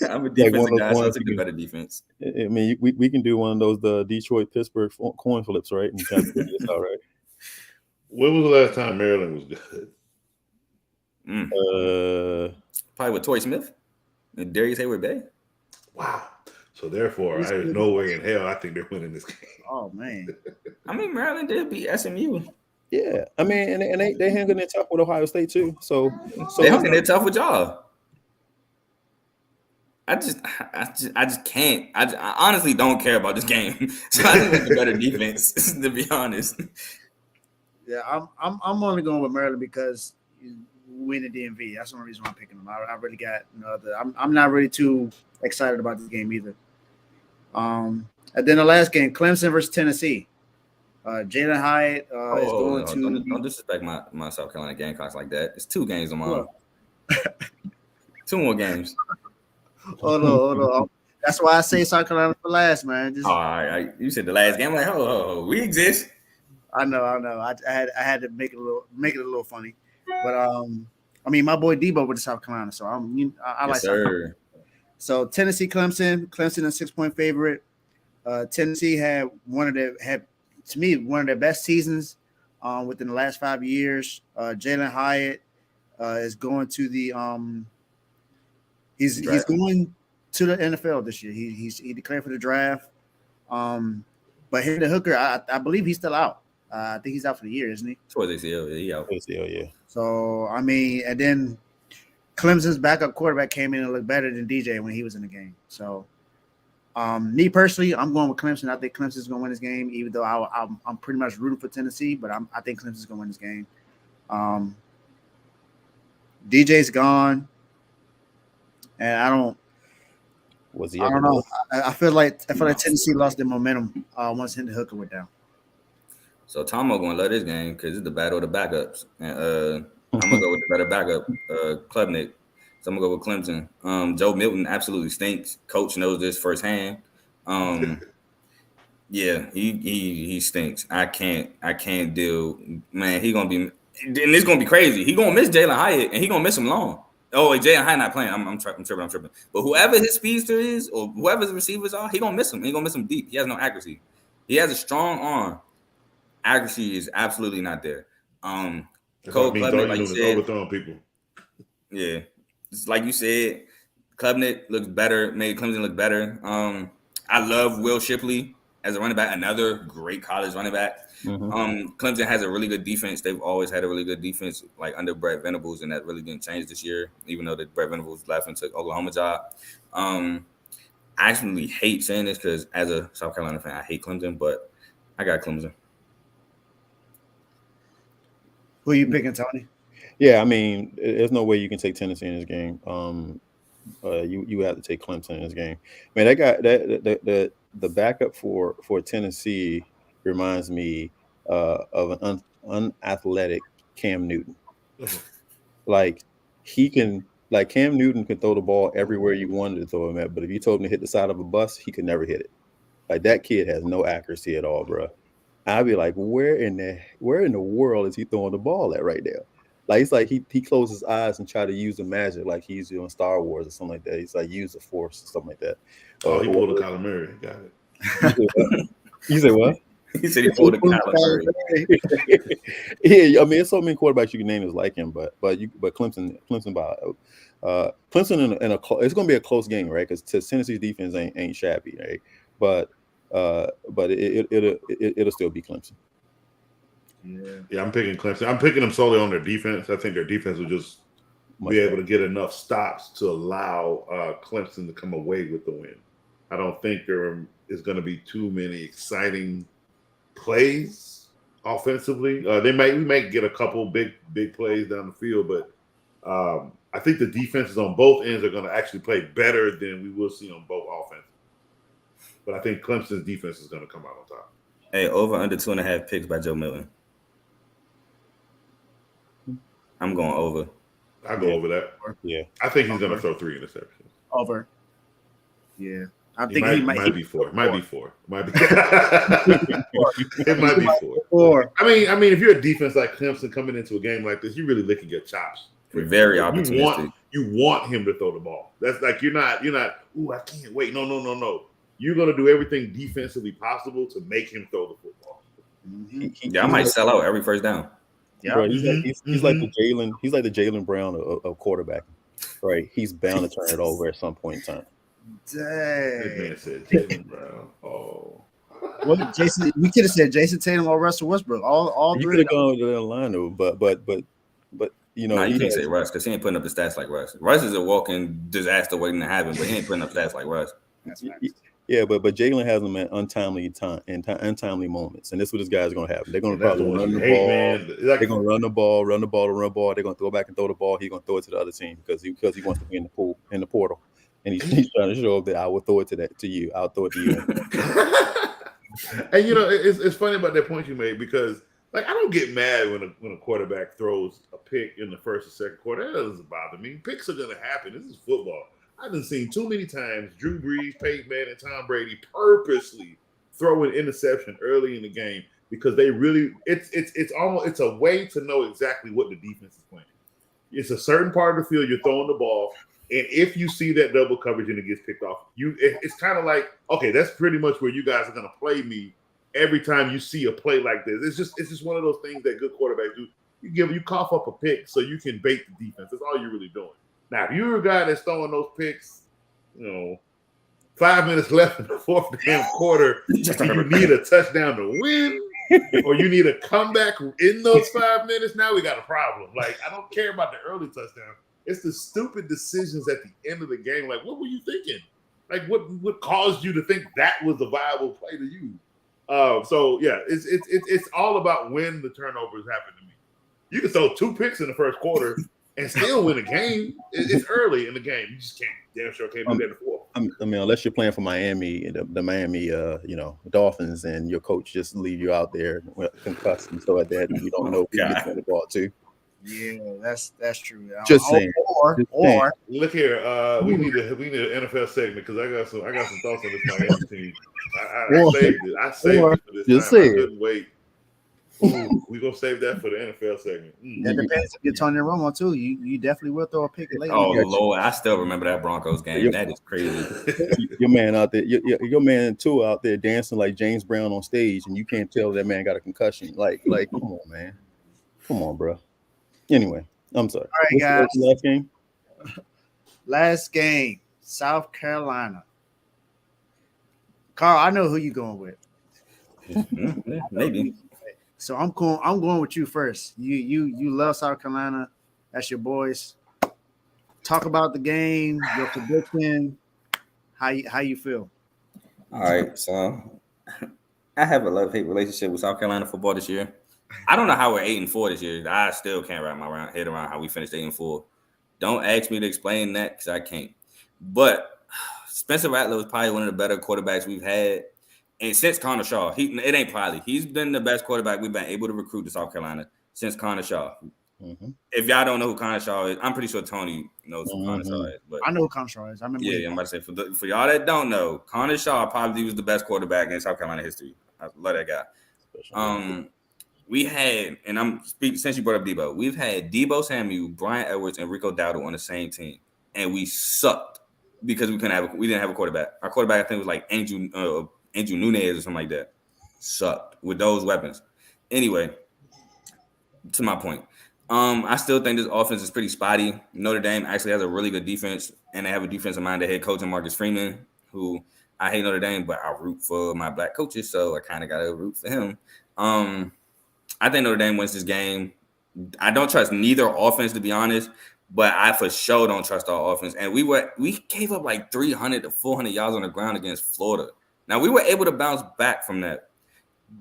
I'm a defensive guy, so I took the better defense. I mean, we can do one of those the Detroit-Pittsburgh coin flips, right? And kind of figure this out, right? When was the last time Maryland was good? Probably with Torrey Smith and Darius Hayward-Bay. Wow. So therefore, there's no way in hell I think they're winning this game. Oh man. I mean, Maryland did beat SMU. Yeah. I mean, and they hanging it tough with Ohio State too. So they hanging it tough with y'all. I just can't. I honestly don't care about this game. So I think it's a better defense, to be honest. Yeah, I'm only going with Maryland because we win the DMV. That's the only reason why I'm picking them. I really got I'm not really too excited about this game either. And then the last game, Clemson versus Tennessee. Jalen Hyatt is going to. Don't disrespect my South Carolina Gamecocks like that. It's 2 games tomorrow. 2 more games. Hold on. That's why I say South Carolina for last, man. All right. You said the last game. I'm like, oh, we exist. I know. I had to make it a little funny, but I mean, my boy Debo with the South Carolina, so I yes, like sir. So Tennessee, Clemson a 6-point favorite. Tennessee had one of their best seasons within the last 5 years. Jalen Hyatt is going to the he's going to the NFL this year. He declared for the draft. But Hendon Hooker, I believe he's still out. I think he's out for the year, isn't he? Towards ACL, yeah, he out. ACL, yeah. So I mean, and then Clemson's backup quarterback came in and looked better than DJ when he was in the game. So, me personally, I'm going with Clemson. I think Clemson's going to win this game, even though I'm pretty much rooting for Tennessee, but I think Clemson's going to win this game. DJ's gone, and I don't know. I feel like Tennessee lost their momentum once Hendon Hooker went down. So Tomo going to love this game because it's the battle of the backups, and I'm gonna go with the better backup, Klubnik. So I'm gonna go with Clemson. Joe Milton absolutely stinks. Coach knows this firsthand. Yeah, he stinks. I can't deal. Man, he gonna be, and it's gonna be crazy. He gonna miss Jalen Hyatt, and he gonna miss him long. Oh, wait, Jalen Hyatt not playing. I'm tripping. But whoever his speedster is, or whoever his receivers are, he gonna miss him. He gonna miss him deep. He has no accuracy. He has a strong arm. Accuracy is absolutely not there. Cole Klubnik, like you said, overthrowing people. Yeah, it's like you said, Klubnik looks better. Made Clemson look better. I love Will Shipley as a running back. Another great college running back. Mm-hmm. Clemson has a really good defense. They've always had a really good defense, like under Brett Venables, and that really didn't change this year, even though Brett Venables left and took Oklahoma job. I actually hate saying this because as a South Carolina fan, I hate Clemson, but I got Clemson. Who are you picking, Tony? Yeah, I mean, there's no way you can take Tennessee in this game. You have to take Clemson in this game. Man, that guy, the backup for Tennessee reminds me of an unathletic Cam Newton. Like Cam Newton can throw the ball everywhere you wanted to throw him at, but if you told him to hit the side of a bus, he could never hit it. Like that kid has no accuracy at all, bro. I'd be like, where in the world is he throwing the ball at right now? Like it's like he closed his eyes and tried to use the magic like he's doing Star Wars or something like that. He's like use the Force or something like that. Oh, he pulled a Kyler Murray. Got it. You said what? He said he pulled a Kyler Murray. Yeah, I mean, there's so many quarterbacks you can name that's like him, but Clemson in a it's going to be a close game, right? Because Tennessee's defense ain't shabby, right? But it'll still be Clemson. Yeah, I'm picking Clemson. I'm picking them solely on their defense. I think their defense will just be able to get enough stops to allow Clemson to come away with the win. I don't think there is going to be too many exciting plays offensively. We may get a couple big plays down the field, but I think the defenses on both ends are going to actually play better than we will see on both offenses. But I think Clemson's defense is going to come out on top. Hey, over under 2.5 picks by Joe Milton. I'm going over. I go over that. Yeah, I think he's going to throw 3 interceptions. Over. Yeah, I think he might be 4. Might be 4. Might be. It might be 4. I mean, if you're a defense like Clemson coming into a game like this, you're really licking your chops. We're very opportunistic. You want him to throw the ball. That's like you're not. Ooh, I can't wait. No. You're going to do everything defensively possible to make him throw the football. I might sell out every first down. Yeah, bro, he's like the Jaylen Brown of quarterback, right? He's bound to turn it over at some point in time. Dang. That man said Jaylen Brown. Oh. Well, Jason, we could have said Jason Tatum or Russell Westbrook. All you three. Could have gone to the line though, but you know, you can't say Russ because he ain't putting up the stats like Russ. Russ is a walking disaster waiting to happen, but he ain't putting up stats like Russ. Yeah, but Jalen has them at untimely moments, and this is what this guy's going to have. They're going to probably run the ball. They're going to run the ball. They're going to throw back and throw the ball. He's going to throw it to the other team because he wants to be in the portal, and he's trying to show that I will throw it to you. I'll throw it to you. And it's funny about that point you made because like I don't get mad when a quarterback throws a pick in the first or second quarter. That doesn't bother me. Picks are going to happen. This is football. I've been seen too many times Drew Brees, Peyton Manning, and Tom Brady purposely throw an interception early in the game because they really it's a way to know exactly what the defense is playing. It's a certain part of the field you're throwing the ball, and if you see that double coverage and it gets picked off, it's kind of like okay, that's pretty much where you guys are going to play me every time you see a play like this. It's just one of those things that good quarterbacks do. You cough up a pick so you can bait the defense. That's all you're really doing. Now, if you're a guy that's throwing those picks, 5 minutes left in the fourth damn quarter, and you need a touchdown to win, or you need a comeback in those 5 minutes, now we got a problem. Like, I don't care about the early touchdown. It's the stupid decisions at the end of the game. Like, what were you thinking? Like, what caused you to think that was a viable play to you? So, yeah, it's all about when the turnovers happen to me. You can throw 2 picks in the first quarter and still win a game. It's early in the game. You just can't do that in the fourth. I mean, unless you're playing for Miami, the Miami, Dolphins, and your coach just leave you out there concussed and stuff like that, and you don't know who you're throwing the ball to. Yeah, that's true. Just saying. Or look here, we need an NFL segment because I got some thoughts on this Miami team. I saved it. I saved it for this time. I couldn't wait We gonna save that for the NFL segment. That depends if you're Tony Romo too. You definitely will throw a pick late. Oh Lord, I still remember that Broncos game. That is crazy. Your man out there, your man too out there dancing like James Brown on stage, and you can't tell that man got a concussion. Like, come on, man, come on, bro. Anyway, I'm sorry. All right, guys. What's the last game? Last game, South Carolina. Carl, I know who you're going with. Maybe. So I'm going with you first. You love South Carolina. That's your boys. Talk about the game, your prediction, how you feel. All right, so I have a love-hate relationship with South Carolina football this year. I don't know how we're 8-4 this year. I still can't wrap my head around how we finished 8-4. Don't ask me to explain that because I can't. But Spencer Rattler was probably one of the better quarterbacks we've had. And since Connor Shaw, it ain't probably. He's been the best quarterback we've been able to recruit to South Carolina since Connor Shaw. Mm-hmm. If y'all don't know who Connor Shaw is, I'm pretty sure Tony knows who Connor Shaw is. But I know who Connor Shaw is. I remember. Yeah, I'm about to say for y'all that don't know, Connor Shaw probably was the best quarterback in South Carolina history. I love that guy. We had, and I'm speaking since you brought up Debo, we've had Debo Samuel, Brian Edwards, and Rico Dowdle on the same team, and we sucked because we didn't have a quarterback. Our quarterback, I think, was like Angel Nunez or something like that. Sucked with those weapons. Anyway, to my point, I still think this offense is pretty spotty. Notre Dame actually has a really good defense, and they have a defensive-minded head coach in Marcus Freeman, who I hate Notre Dame, but I root for my black coaches, so I kind of got to root for him. I think Notre Dame wins this game. I don't trust neither offense, to be honest, but I for sure don't trust our offense. And we gave up like 300 to 400 yards on the ground against Florida. Now, we were able to bounce back from that,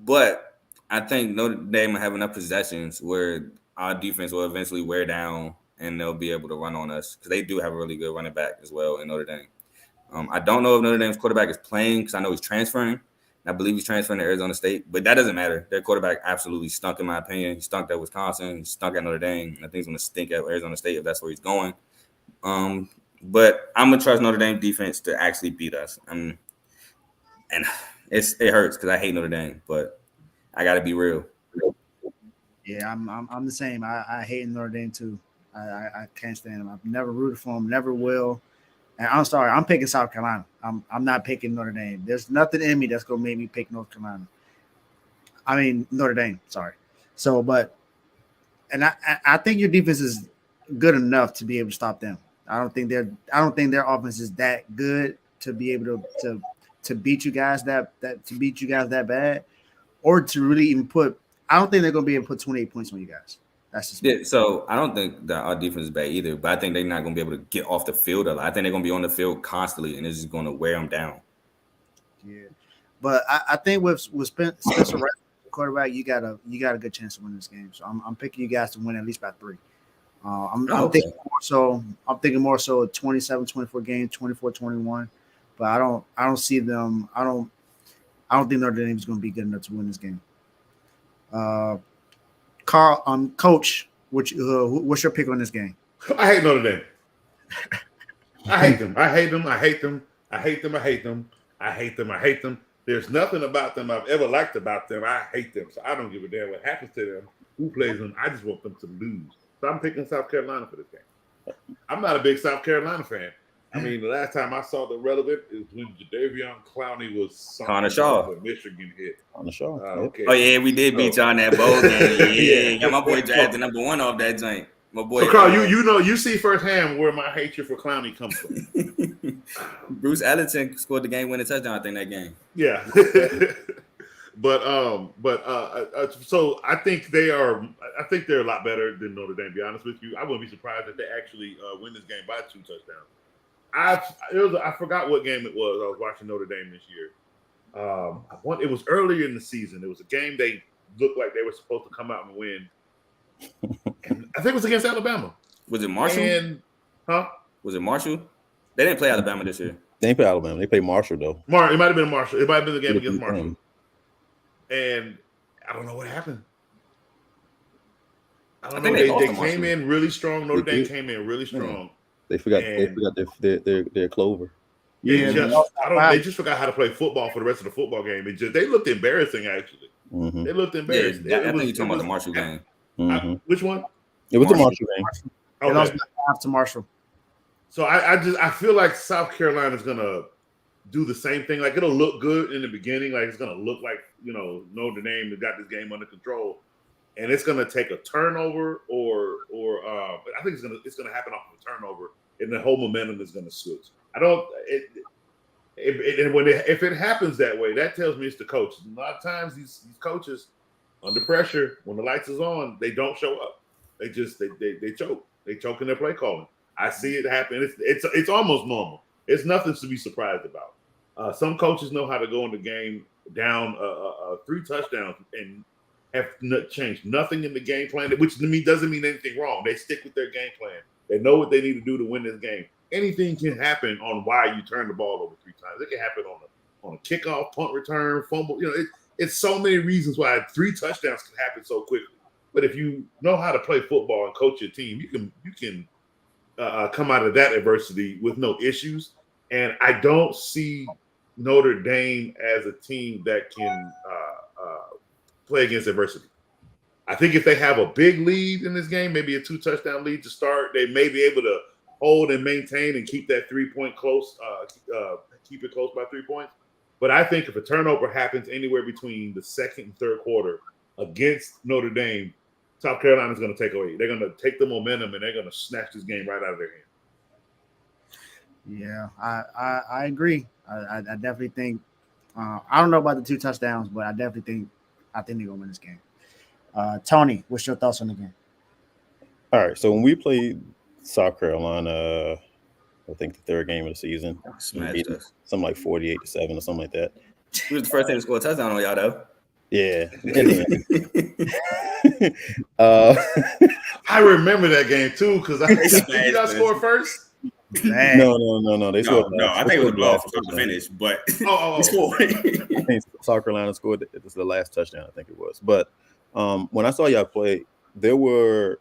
but I think Notre Dame will have enough possessions where our defense will eventually wear down and they'll be able to run on us because they do have a really good running back as well in Notre Dame. I don't know if Notre Dame's quarterback is playing because I know he's transferring. I believe he's transferring to Arizona State, but that doesn't matter. Their quarterback absolutely stunk, in my opinion. He stunk at Wisconsin. He stunk at Notre Dame. I think he's going to stink at Arizona State if that's where he's going. But I'm going to trust Notre Dame defense to actually beat us. And it hurts because I hate Notre Dame, but I got to be real. Yeah, I'm the same. I hate Notre Dame too. I can't stand them. I've never rooted for them, never will. And I'm sorry, I'm picking South Carolina. I'm not picking Notre Dame. There's nothing in me that's gonna make me pick North Carolina. I mean Notre Dame. Sorry. So, but I think your defense is good enough to be able to stop them. I don't think their offense is that good to be able to beat you guys that bad, or to really even put. I don't think they're gonna be able to put 28 points on you guys. That's just yeah. So I don't think that our defense is bad either, but I think they're not going to be able to get off the field a lot. I think they're going to be on the field constantly, and it's just going to wear them down. Yeah, but I think with Spencer Rattler, quarterback, you got a good chance to win this game. So I'm picking you guys to win at least by 3. I'm thinking more so a 27-24 game, 24-21. But I don't see them. I don't think Notre Dame is going to be good enough to win this game. Carl, Coach, what's your pick on this game? I hate Notre Dame. I hate them. I hate them. I hate them. I hate them. I hate them. I hate them. I hate them. There's nothing about them I've ever liked about them. I hate them. So I don't give a damn what happens to them, who plays them. I just want them to lose. So I'm picking South Carolina for this game. I'm not a big South Carolina fan. I mean, the last time I saw the relevant is when Jadeveon Clowney was Connor Shaw. Michigan hit. Connor Shaw. Okay. Oh yeah, we did beat y'all in that bowl game. Yeah, got my boy drafted number 1 off that joint. My boy. So Carl, you see firsthand where my hatred for Clowney comes from. Bruce Ellington scored the game-winning touchdown, I think, that game. Yeah. So I think they're a lot better than Notre Dame, to be honest with you. I wouldn't be surprised if they actually win this game by 2 touchdowns. I forgot what game it was. I was watching Notre Dame this year. It was earlier in the season. It was a game they looked like they were supposed to come out and win. And I think it was against Alabama. Was it Marshall? Was it Marshall? They didn't play Alabama this year. They didn't play Alabama. They played Marshall though. It might have been Marshall. It might have been the game against Marshall. And I don't know what happened. I don't know. They came in really strong. Notre Dame came in really strong. They forgot their clover. They just forgot how to play football for the rest of the football game. They looked embarrassing actually. Mm-hmm. They looked Yeah, embarrassed. I think you're talking about the Marshall game. Mm-hmm. Which one? It was the Marshall. Marshall game. They lost Okay. by half to Marshall. So I feel like South Carolina's gonna do the same thing. Like it'll look good in the beginning. Like it's gonna look like Notre Dame has got this game under control, and it's gonna take a turnover or I think it's gonna happen off of a turnover, and the whole momentum is gonna switch. If it happens that way, that tells me it's the coaches. A lot of times these coaches under pressure when the lights is on, they don't show up. They just they choke. They choke in their play calling. I see it happen. It's almost normal. It's nothing to be surprised about. Some coaches know how to go in the game down 3 touchdowns and have changed nothing in the game plan, which to me doesn't mean anything wrong. They stick with their game plan. They know what they need to do to win this game. Anything can happen on why you turn the ball over 3 times. It can happen on a kickoff, punt return, fumble. It's so many reasons why 3 touchdowns can happen so quickly. But if you know how to play football and coach your team, you can come out of that adversity with no issues. And I don't see Notre Dame as a team that can play against adversity. I think if they have a big lead in this game, maybe a 2 touchdown lead to start, they may be able to hold and maintain and keep that 3-point close, keep it close by 3 points. But I think if a turnover happens anywhere between the second and third quarter against Notre Dame, South Carolina's going to take away. They're going to take the momentum and they're going to snatch this game right out of their hand. Yeah, I agree. I definitely think. I don't know about the 2 touchdowns, but I think they're gonna win this game. Tony, what's your thoughts on the game? All right, so when we played South Carolina, I think the 3rd game of the season, Smashed us. something like 48-7 or something like that. He was the first team to score a touchdown on y'all, though. Yeah. I remember that game too because did y'all score first? Dang. No. They scored. No, I think it was a blowout from the finish, but Oh. he scored. I think South Carolina scored. It was the last touchdown, I think it was. But when I saw y'all play, there were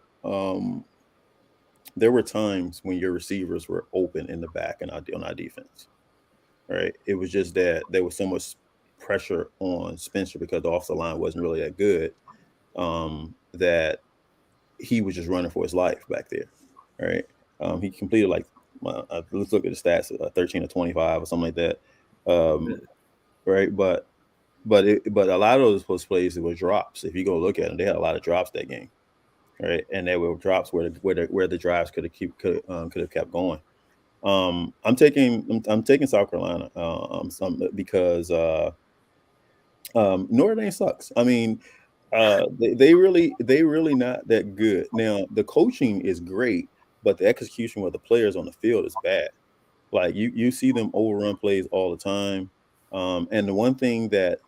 times when your receivers were open in the back and on our defense. Right? It was just that there was so much pressure on Spencer because the offensive line wasn't really that good. That he was just running for his life back there. Right? He completed let's look at the stats, 13 or 25 or something like that. Right, but a lot of those plays it was drops. If you go look at them, they had a lot of drops that game, right? And there were drops where the drives could have kept going. I'm taking South Carolina because Notre Dame sucks. I mean, they really not that good. Now the coaching is great, but the execution with the players on the field is bad. Like you see them overrun plays all the time. And the one thing that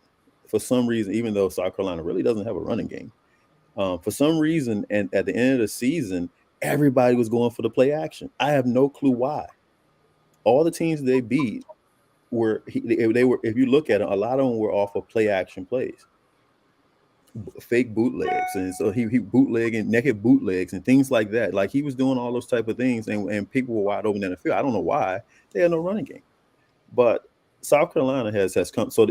for some reason, even though South Carolina really doesn't have a running game, for some reason, and at the end of the season, everybody was going for the play action. I have no clue why. All the teams they beat they were, if you look at it, a lot of them were off of play action plays. Fake bootlegs, and so he bootlegging naked bootlegs and things like that. Like he was doing all those type of things, and people were wide open in the field. I don't know why they had no running game, but South Carolina has come. So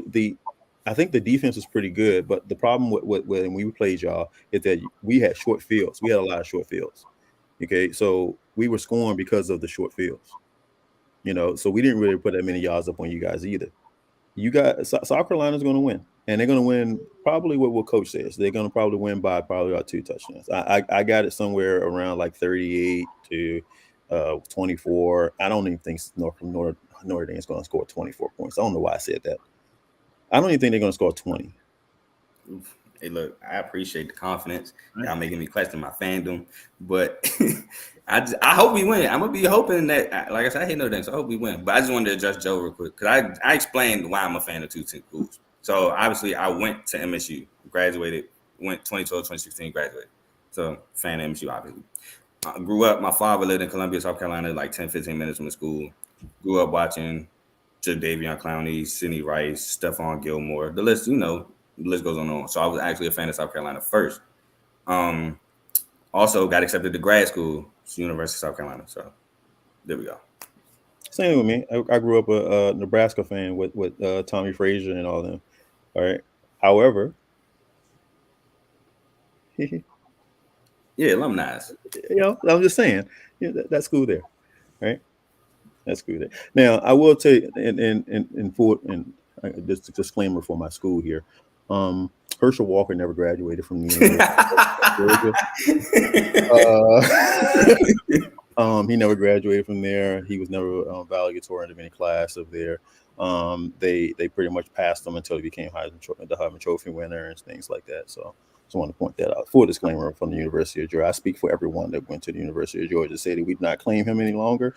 I think the defense is pretty good, but the problem with when we played y'all is that we had short fields. We had a lot of short fields. Okay, so we were scoring because of the short fields. So we didn't really put that many yards up on you guys either. South Carolina's going to win. And they're going to win probably what coach says. They're going to probably win by probably about 2 touchdowns. I got it somewhere around like 38 to 24. I don't even think Notre Dame is going to score 24 points. I don't know why I said that. I don't even think they're going to score 20. Hey, look, I appreciate the confidence. Y'all making me question my fandom. But I hope we win. I'm going to be hoping that, like I said, I hate Notre Dame, so I hope we win. But I just wanted to address Joe real quick because I explained why I'm a fan of 2 schools. So obviously I went to MSU, graduated, went 2012, 2016, graduated. So fan of MSU, obviously. I grew up, my father lived in Columbia, South Carolina, like 10, 15 minutes from the school. Grew up watching Jadeveon Clowney, Sidney Rice, Stephon Gilmore. The list, the list goes on and on. So I was actually a fan of South Carolina first. Also got accepted to grad school, University of South Carolina. So there we go. Same with me. I grew up a Nebraska fan with Tommy Frazier and all them. All right. However, Yeah, alumni. I'm just saying, that's cool there, right? That's cool there. Now, I will tell you, and just a disclaimer for my school here. Herschel Walker never graduated from the University of Georgia. He never graduated from there. He was never valedictorian of any class of there. They pretty much passed him until he became the Heisman Trophy winner and things like that. So I want to point that out. Full disclaimer from the University of Georgia. I speak for everyone that went to the University of Georgia. Say that we do not claim him any longer.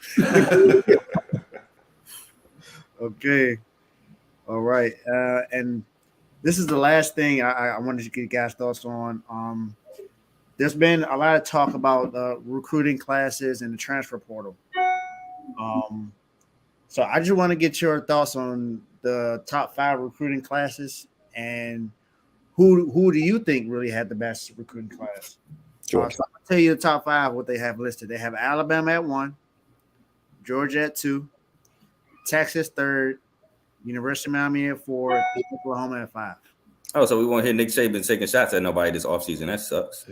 Okay. All right. And this is the last thing I wanted to get guys' thoughts on. There's been a lot of talk about recruiting classes and the transfer portal. So I just want to get your thoughts on the top 5 recruiting classes and who do you think really had the best recruiting class? Sure. So I'll tell you the top 5 what they have listed. They have Alabama at 1, Georgia at 2, Texas 3rd, University of Miami at 4, Oklahoma at 5. Oh, so we won't hear Nick Saban taking shots at nobody this offseason. That sucks.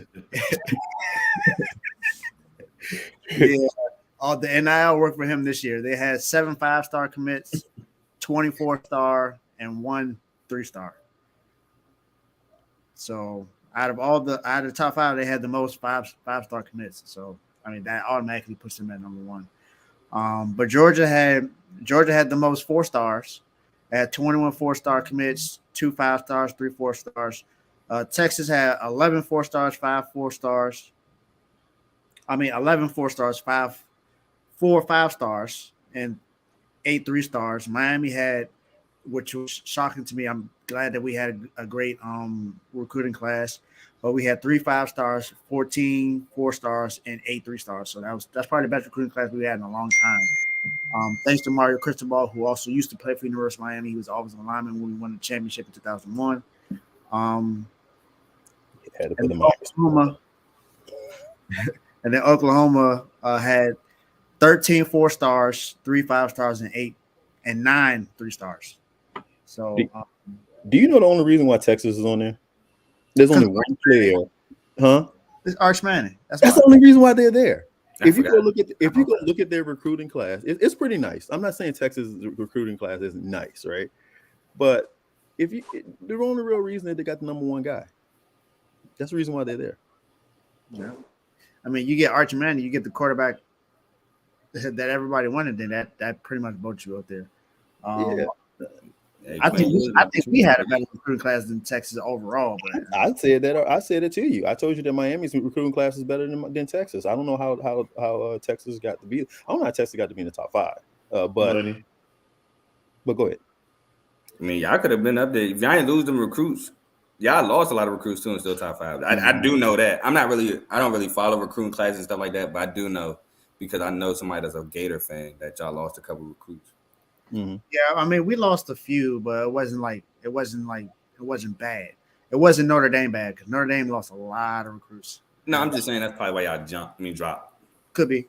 Yeah. All the NIL worked for him this year. They had 7 5-star commits, 24 star, and 1 3-star. So out of the top 5, they had the most 5-star commits. So I mean that automatically puts them at number 1. But Georgia had the most 4 stars. They had 21 4-star commits, 2 5-stars, 3 4-stars. Texas had 11 4-stars, 5 4-stars. 11 4-stars, 4 5-stars, and 8 3-stars. Miami had, which was shocking to me. I'm glad that we had a great recruiting class, but we had 3 5-stars, 14 4-stars, and 8 3-stars. So that's probably the best recruiting class we had in a long time. Thanks to Mario Cristobal, who also used to play for University of Miami. He was always an lineman when we won the championship in 2001. And then Oklahoma had 13 4-stars, 3 5-stars, and 9 3-stars. So, do you know the only reason why Texas is on there? There's only one player, huh? It's Arch Manning. That's the only reason why they're there. If you go look at their recruiting class, it's pretty nice. I'm not saying Texas' recruiting class isn't nice, right? But the only real reason that they got the number 1 guy. That's the reason why they're there. Yeah. I mean, you get Arch Manning, you get the quarterback that everybody wanted, then that pretty much boats you out there. I think we had a better recruiting class than Texas overall. But I said it to you. I told you that Miami's recruiting class is better than Texas. I don't know how Texas got to be. I don't know how Texas got to be in the top 5. But go ahead. I mean, y'all could have been up there. If y'all didn't lose them recruits, y'all lost a lot of recruits too and still top 5. I do know that. I don't really follow recruiting classes and stuff like that, but I do know because I know somebody that's a Gator fan that y'all lost a couple of recruits. Mm-hmm. Yeah, I mean, we lost a few, but it wasn't bad. It wasn't Notre Dame bad because Notre Dame lost a lot of recruits. No, I'm just saying that's probably why y'all drop. Could be.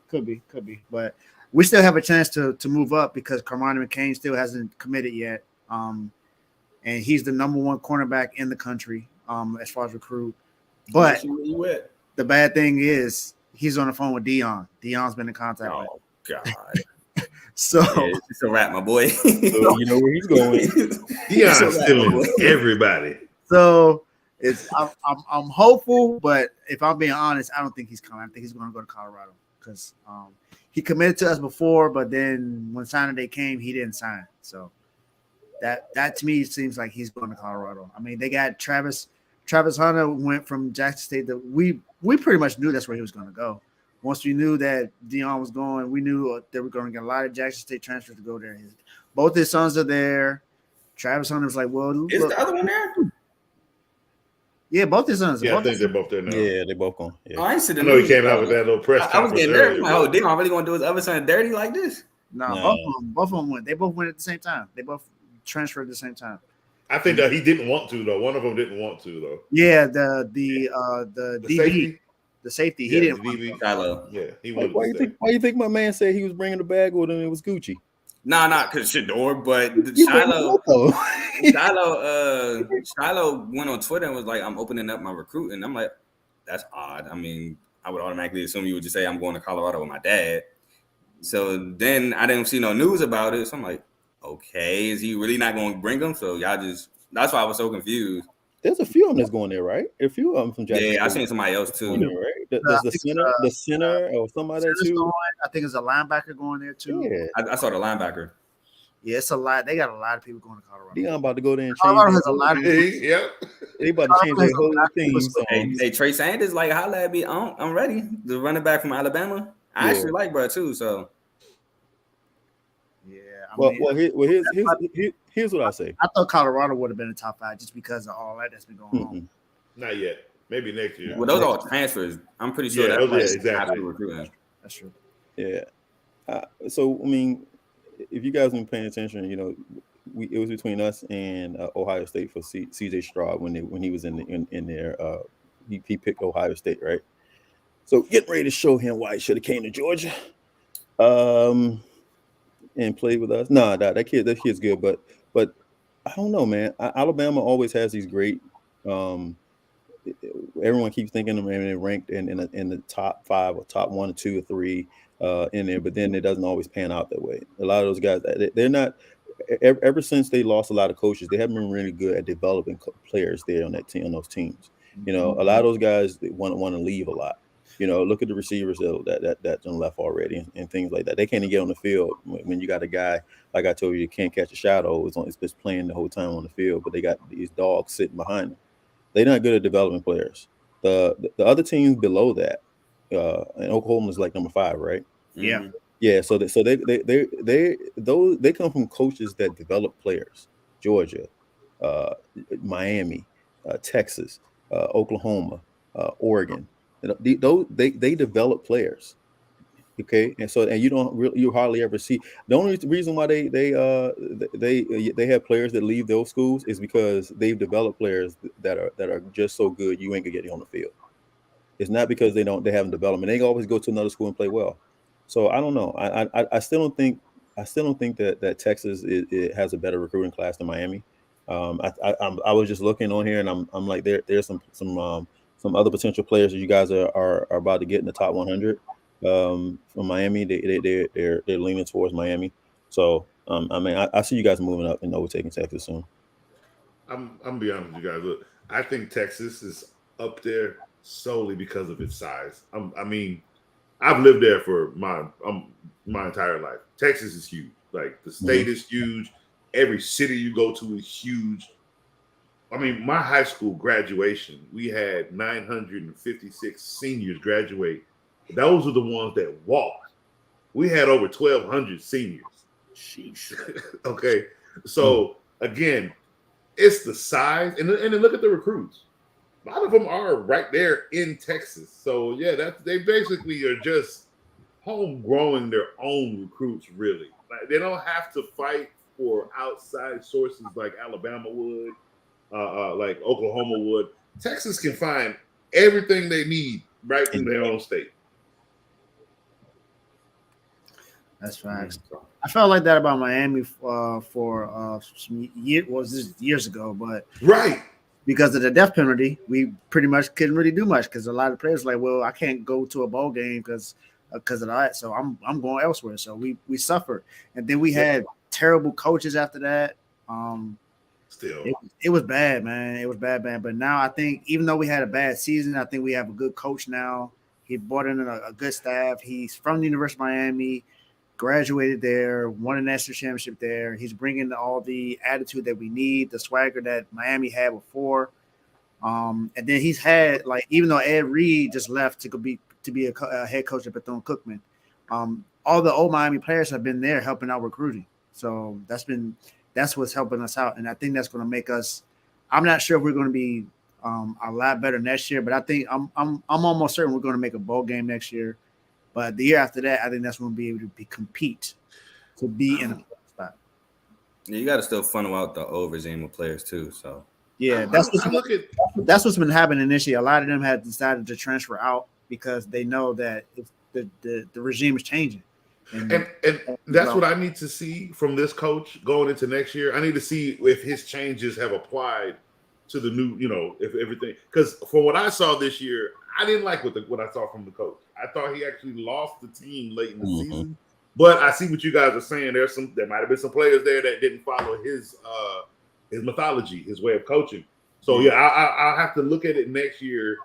But we still have a chance to move up because Carmine McCain still hasn't committed yet. And he's the number 1 cornerback in the country as far as recruit. But the bad thing is he's on the phone with Deion. Deion's been in contact with him. Oh, God. So it's a wrap, my boy. So you know where he's going. Deion's stealing everybody. So I'm hopeful, but if I'm being honest, I don't think he's coming. I think he's going to go to Colorado because he committed to us before, but then when signing day came, he didn't sign. So that to me seems like he's going to Colorado. I mean, they got Travis Hunter went from Jackson State. That we pretty much knew that's where he was going to go. Once we knew that Deion was going, we knew they were going to get a lot of Jackson State transfers to go there. Both his sons are there. Travis Hunter was like, well, is the other one there? Yeah, both his sons. Yeah, I think they're both there now. Yeah, they both gone. Yeah. Oh, I know he came out with that little press I was getting there. earlier. Oh, Deion really going to do his other son dirty like this? No, both of them went. They both went at the same time. They both transferred at the same time. I think that he didn't want to though. One of them didn't want to though. Yeah, the DB, safety? the safety. Yeah, He didn't. the DB. Shiloh. Yeah, he Why wanted you think my man said he was bringing the bag with him? It was Gucci. Nah, because Shador, but Shiloh went on Twitter and was like, I'm opening up my recruiting. I'm like, that's odd. I mean, I would automatically assume you would just say I'm going to Colorado with my dad. So then I didn't see no news about it. So I'm like, okay, is he really not going to bring them? So y'all just, that's why I was so confused. There's a few of them that's going there, right? A few of them from Jackson. Yeah, I seen somebody else going there, too. right? Does the center or somebody there Center's too? going. I think it's a linebacker going there too. Yeah, I saw the linebacker. Yeah, it's a lot. They got a lot of people going to Colorado. Dion about to go there and change. Colorado has a lot of people. Yep. They about to change their whole thing. Hey, Trey Sanders, like, holla at me. I'm ready. The running back from Alabama. I actually like bro too. So Yeah. Here's what I say. I thought Colorado would have been in the top 5 just because of all that's been going on. Not yet. Maybe next year. well, those are all transfers. I'm pretty sure exactly. recruiting. That's true. Yeah. So I mean, if you guys have been paying attention, you know, it was between us and Ohio State for CJ Stroud when he was in there. He picked Ohio State, right? So getting ready to show him why he should have came to Georgia, and played with us. Nah, that kid's good, but I don't know, man. Alabama always has these great. Everyone keeps thinking them and they're ranked in the top 5 or top 1 or 2 or 3 in there, but then it doesn't always pan out that way. A lot of those guys, they're not. Ever since they lost a lot of coaches, they haven't been really good at developing players there on that team, on those teams. You know, a lot of those guys want to leave a lot. You know, look at the receivers that's left already and things like that. They can't even get on the field when you got a guy like I told you can't catch a shadow. It's just playing the whole time on the field, but they got these dogs sitting behind them. They're not good at developing players. The other teams below that, and Oklahoma is like number 5, right? Yeah. Mm-hmm. Yeah, so they come from coaches that develop players. Georgia, Miami, Texas, Oklahoma, Oregon. They develop players. Okay, and you hardly ever see. The only reason why they have players that leave those schools is because they've developed players that are just so good you ain't gonna get on the field. It's not because they haven't development. They always go to another school and play well. So I don't know. I still don't think that Texas it has a better recruiting class than Miami. I was just looking on here and I'm like there's some other potential players that you guys are about to get in the top 100 from Miami. They're leaning towards Miami. So I mean I see you guys moving up and overtaking Texas soon. I'm gonna be honest with you guys. Look, I think Texas is up there solely because of its size. I mean, I've lived there for my entire life. Texas is huge. Like the state is huge. Every city you go to is huge. I mean, my high school graduation, we had 956 seniors graduate. Those are the ones that walked. We had over 1,200 seniors. Sheesh. Okay. So again, it's the size, and then look at the recruits. A lot of them are right there in Texas. So yeah, they basically are just homegrowing their own recruits, really. Like, they don't have to fight for outside sources like Alabama would, like Oklahoma would. Texas can find everything they need right in their own state. That's facts. I felt like that about Miami for some years ago, but right. Because of the death penalty, we pretty much couldn't really do much because a lot of players were like, well, I can't go to a bowl game because of that, so I'm going elsewhere. So we suffered, and then we had terrible coaches after that. Still, it was bad, man. It was bad. But now I think even though we had a bad season, I think we have a good coach now. He brought in a good staff. He's from the University of Miami, graduated there, won a national championship there. He's bringing all the attitude that we need, the swagger that Miami had before. And then he's had, like, even though Ed Reed just left to be a head coach at Bethune-Cookman, all the old Miami players have been there helping out recruiting. So that's what's helping us out. And I think that's going to make us, I'm not sure if we're going to be a lot better next year, but I think I'm almost certain we're going to make a bowl game next year. But the year after that, I think that's when we'll be able to compete to be in a spot. Yeah, you got to still funnel out the old regime of players too. So yeah, that's what's been happening this year. A lot of them have decided to transfer out because they know that the regime is changing. And that's what I need to see from this coach going into next year. I need to see if his changes have applied to the new, if everything, because from what I saw this year, I didn't like what I saw from the coach. I thought he actually lost the team late in the season. But I see what you guys are saying. There might have been some players there that didn't follow his methodology, his way of coaching. So I'll have to look at it next year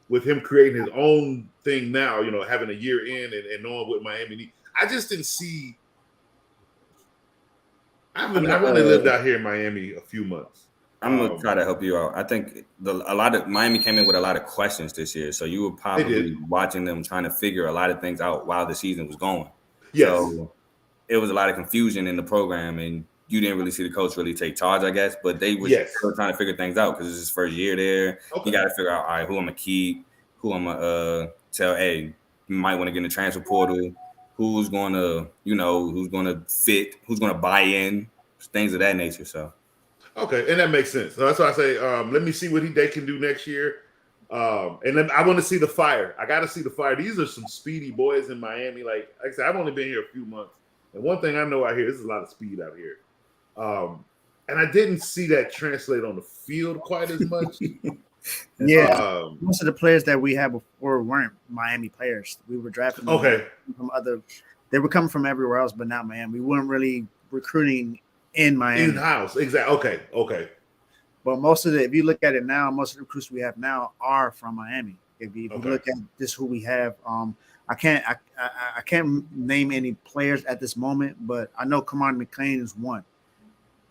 with him creating his own thing now. Having a year in and knowing what Miami needs. I just didn't see. I've only lived out here in Miami a few months. I'm gonna try to help you out. I think a lot of Miami came in with a lot of questions this year, so you were probably watching them trying to figure a lot of things out while the season was going. Yes. So it was a lot of confusion in the program, and you didn't really see the coach really take charge, I guess. But they were still trying to figure things out because it's his first year there. Okay. You got to figure out, all right, who I'm gonna keep, who I'm gonna tell, hey, you might want to get in the transfer portal, who's gonna fit, who's gonna buy in, things of that nature. So. Okay, and that makes sense. So that's why I say, let me see what they can do next year. And then I want to see the fire. I got to see the fire. These are some speedy boys in Miami. Like I said, I've only been here a few months. And one thing I know out here, there's a lot of speed out here. And I didn't see that translate on the field quite as much. Most of the players that we had before weren't Miami players. We were drafting from they were coming from everywhere else, but not Miami. We weren't really recruiting in Miami. In-house, exactly. Okay. But if you look at it now, most of the recruits we have now are from Miami. If you look at this, who we have, I can't name any players at this moment, but I know Kamon McClain is one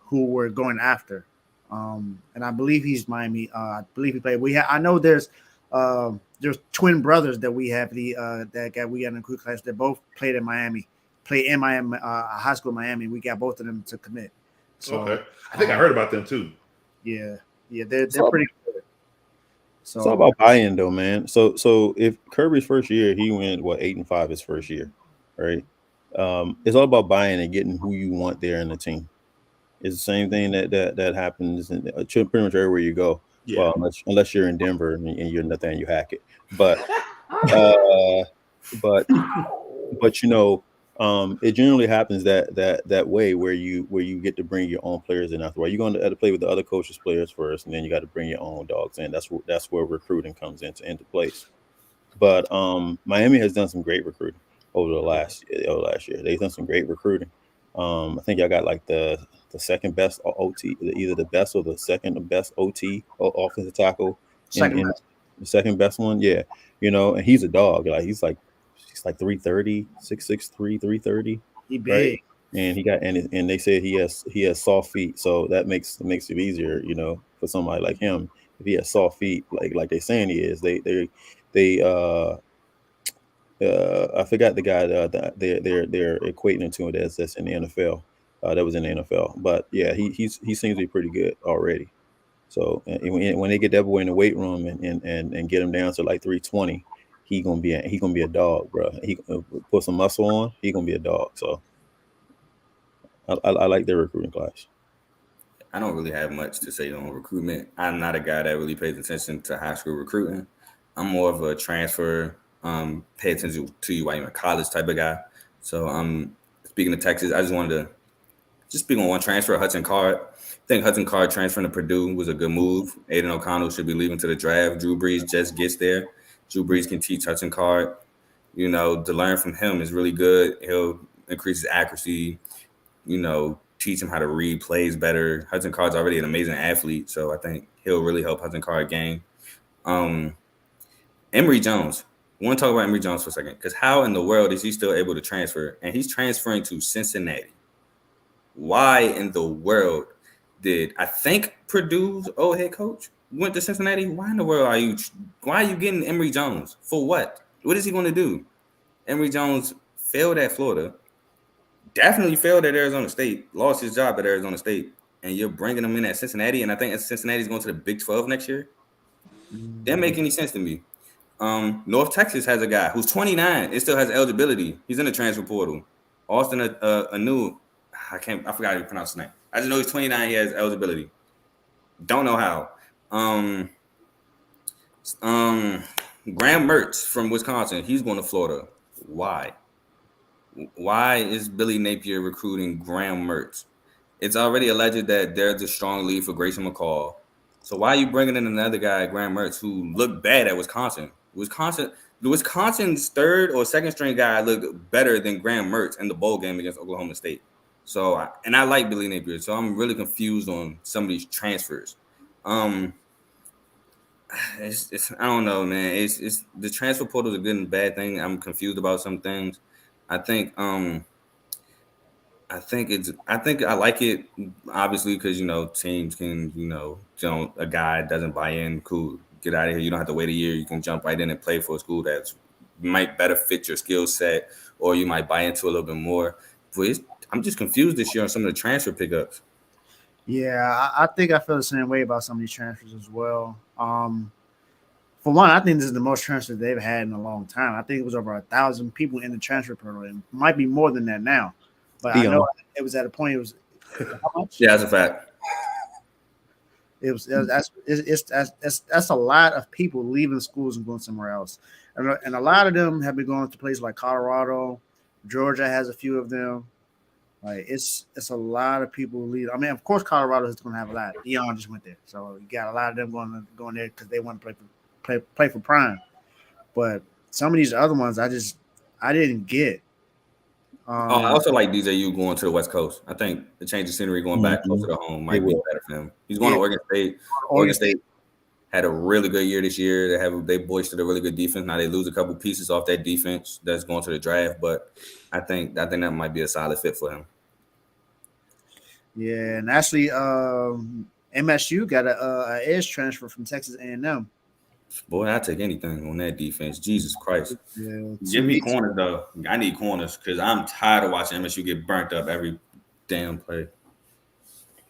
who we're going after, and I believe he's Miami. I believe he played. I know there's twin brothers that we have we got in the recruit class that both played in Miami. Play in Miami, high school in Miami. We got both of them to commit. So I think I heard about them too. Yeah, they're pretty good. So it's all about buy-in, though, man. So if Kirby's first year, he went 8-5 his first year, right? It's all about buying and getting who you want there in the team. It's the same thing that happens in pretty much everywhere you go. Yeah. Well, unless you're in Denver and you're Nathaniel Hackett, but it generally happens that way where you get to bring your own players in after a while. You're going to have to play with the other coaches' players first, and then you got to bring your own dogs in. That's where recruiting comes into place. But Miami has done some great recruiting over the last year. They've done some great recruiting. I think y'all got like the second best OT, either the best or the second best OT offensive tackle. The second best one, yeah. And he's a dog. Like he's like 330, 6'3", 330. He big. Right? And he got and they said he has soft feet, so that makes it easier, for somebody like him. If he has soft feet, like they saying he is, they I forgot the guy that they're equating him to it that's in the NFL. That was in the NFL, but yeah, he seems to be pretty good already. So when they get that boy in the weight room and get him down to like 320, he gonna be a dog, bro. He put some muscle on, he gonna be a dog. So I like their recruiting class. I don't really have much to say on recruitment. I'm not a guy that really pays attention to high school recruiting. I'm more of a transfer, pay attention to you while you're in college type of guy. So speaking of Texas, I just wanted to speak on one transfer, Hudson Card. I think Hudson Card transferring to Purdue was a good move. Aiden O'Connell should be leaving to the draft. Drew Brees just gets there. Drew Brees can teach Hudson Card. To learn from him is really good. He'll increase his accuracy, teach him how to read plays better. Hudson Card's already an amazing athlete, so I think he'll really help Hudson Card game. Emory Jones. I want to talk about Emory Jones for a second, because how in the world is he still able to transfer? And he's transferring to Cincinnati. Why in the world I think Purdue's old head coach went to Cincinnati? Why in the world are you getting Emory Jones? For what? What is he going to do? Emory Jones failed at Florida, definitely failed at Arizona State, lost his job at Arizona State, and you're bringing him in at Cincinnati, and I think Cincinnati's going to the Big 12 next year. Didn't make any sense to me. North Texas has a guy who's 29 and still has eligibility. He's in the transfer portal. Austin Anu, I forgot how to pronounce his name. I just know he's 29. He has eligibility. Don't know how. Graham Mertz from Wisconsin. He's going to Florida. Why? Why is Billy Napier recruiting Graham Mertz? it's already alleged that there's a strong lead for Grayson McCall. So why are you bringing in another guy, Graham Mertz, who looked bad at Wisconsin? The Wisconsin's third or second string guy looked better than Graham Mertz in the bowl game against Oklahoma State. So, I like Billy Napier, so I'm really confused on some of these transfers. It's I don't know, man. It's the transfer portal is a good and bad thing. I'm confused about some things. I think I like it obviously because teams can a guy doesn't buy in, cool, get out of here. You don't have to wait a year. You can jump right in and play for a school that might better fit your skill set, or you might buy into a little bit more. But I'm just confused this year on some of the transfer pickups. Yeah, I think I feel the same way about some of these transfers as well. For one, I think this is the most transfers they've had in a long time. I think it was over 1,000 people in the transfer portal. It might be more than that now, but I know it was at a point. It was how much? Yeah, that's a fact. That's a lot of people leaving schools and going somewhere else, and a lot of them have been going to places like Colorado, Georgia has a few of them. Like it's a lot of people leave. I mean, of course, Colorado is going to have a lot. Deion just went there, so you got a lot of them going there because they want to play for Prime. But some of these other ones, I didn't get. I also like DJU going to the West Coast. I think the change of scenery going back closer to home might be better for him. He's going to Oregon State. Oregon State had a really good year this year. They boosted a really good defense. Now they lose a couple pieces off that defense that's going to the draft, but I think that might be a solid fit for him. Yeah, and actually, MSU got a edge transfer from Texas A&M. Boy, I take anything on that defense. Jesus Christ. Yeah, Give me corners, though. I need corners because I'm tired of watching MSU get burnt up every damn play.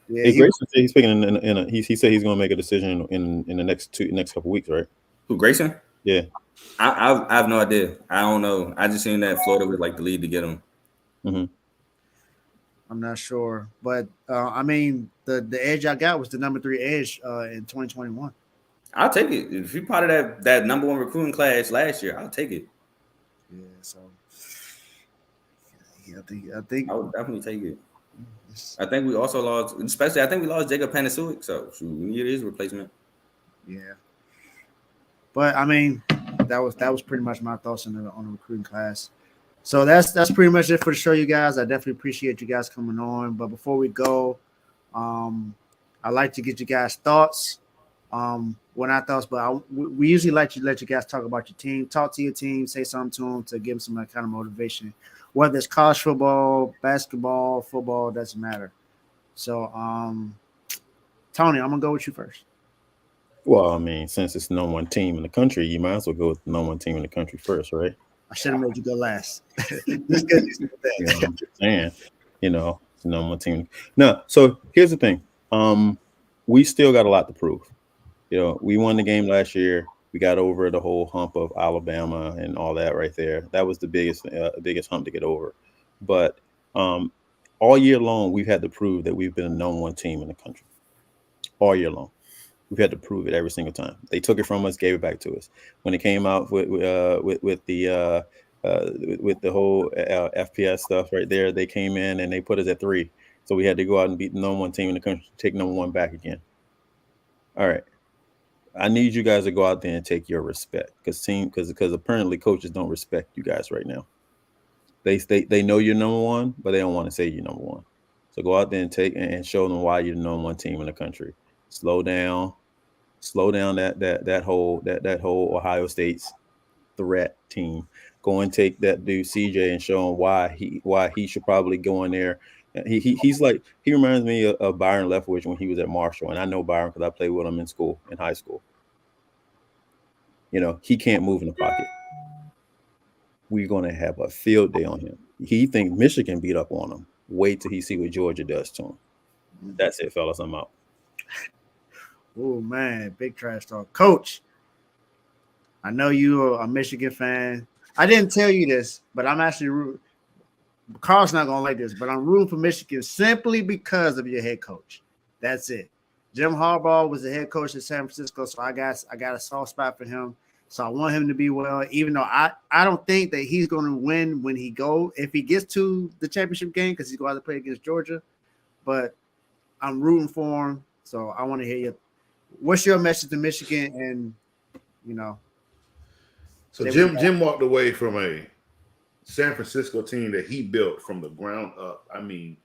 Yeah, Hey, Grayson said he's speaking he said he's going to make a decision in the next couple weeks, right? Who, Grayson? Yeah. I have no idea. I don't know. I just seen that Florida was like the lead to get him. Mm-hmm. I'm not sure, but I mean, the edge I got was the number 3 edge in 2021. I'll take it. If you're part of that number 1 recruiting class last year, I'll take it. Yeah, so yeah, I think I would definitely take it. I think we also lost, I think we lost Jacob Panasiuk, so we need his replacement. Yeah, but I mean, that was pretty much my thoughts on the recruiting class. So that's pretty much it for the show, you guys. I definitely appreciate you guys coming on. But before we go, I'd like to get you guys' thoughts. Well, not thoughts, but we usually like to let you guys talk about your team, talk to your team, say something to them to give them some kind of motivation. Whether it's college football, basketball, football, doesn't matter. So, Tony, I'm gonna go with you first. Well, I mean, since it's the number 1 team in the country, you might as well go with the number 1 team in the country first, right? I should have made you go last. This good. I'm just saying, it's the number 1 team. No, so here's the thing. We still got a lot to prove. We won the game last year. We got over the whole hump of Alabama and all that right there. That was the biggest hump to get over. But all year long, we've had to prove that we've been the number 1 team in the country. All year long. We've had to prove it every single time. They took it from us, gave it back to us. When it came out with the whole FPS stuff right there, they came in and they put us at 3. So we had to go out and beat the number 1 team in the country, take number 1 back again. All right. I need you guys to go out there and take your respect because apparently coaches don't respect you guys right now. They know you're number 1, but they don't want to say you're number 1. So go out there and take and show them why you're the number 1 team in the country. Slow down that whole Ohio State's threat team. Go and take that dude CJ and show him why he should probably go in there. He reminds me of Byron Leftwich when he was at Marshall, and I know Byron because I played with him in high school. He can't move in the pocket. We're gonna have a field day on him. He thinks Michigan beat up on him. Wait till he see what Georgia does to him. That's it, fellas. I'm out. Oh man, big trash talk, Coach. I know you are a Michigan fan. I didn't tell you this, but I'm actually rooting. Carl's not gonna like this, but I'm rooting for Michigan simply because of your head coach. That's it. Jim Harbaugh was the head coach at San Francisco, so I got a soft spot for him. So I want him to be well, even though I don't think that he's going to win if he gets to the championship game because he's going to have to play against Georgia. But I'm rooting for him. So I want to hear you. What's your message to Michigan? And So Jim walked away from a San Francisco team that he built from the ground up. I mean,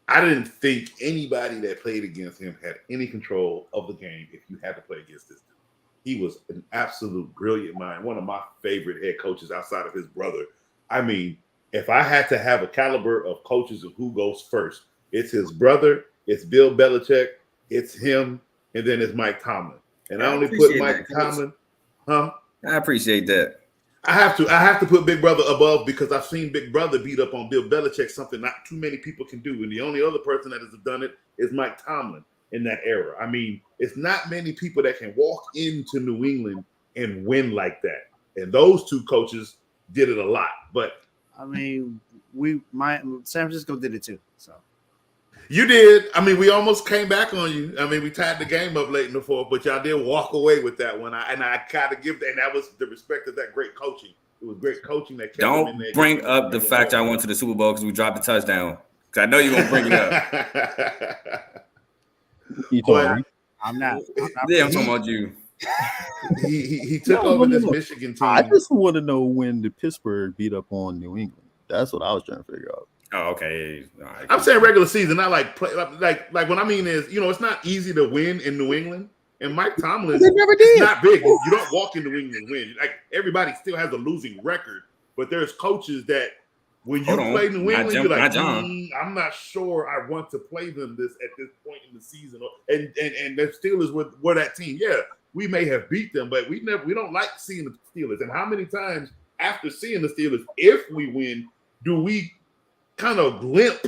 I didn't think anybody that played against him had any control of the game if you had to play against this dude. He was an absolute brilliant mind, one of my favorite head coaches outside of his brother. I mean, if I had to have a caliber of coaches of who goes first, it's his brother, it's Bill Belichick, it's him, and then it's Mike Tomlin. And I only put Mike Tomlin, I appreciate that. I have to put Big Brother above because I've seen Big Brother beat up on Bill Belichick, something not too many people can do. And the only other person that has done it is Mike Tomlin in that era. I mean, it's not many people that can walk into New England and win like that. And those two coaches did it a lot. But I mean, San Francisco did it too. So you did. I mean, we almost came back on you. I mean, we tied the game up late in the fourth, but y'all did walk away with that one. I kind of give that, and that was the respect of that great coaching. It was great coaching that kept them in there. Don't bring up the fact y'all went to the Super Bowl because we dropped the touchdown. Because I know you're gonna bring it up. I'm not. Yeah, I'm talking about you. He took over this Michigan team. I just want to know when the Pittsburgh beat up on New England. That's what I was trying to figure out. Oh, okay. All right. I'm saying regular season, not like play. Like what I mean is, it's not easy to win in New England. And Mike Tomlin, They never did. It's not big. You don't walk in New England and win. Like everybody still has a losing record, but there's coaches that when you play New England, you're like, I'm not sure I want to play them at this point in the season. And the Steelers were that team. Yeah, we may have beat them, but we don't like seeing the Steelers. And how many times after seeing the Steelers, if we win, do we kind of limp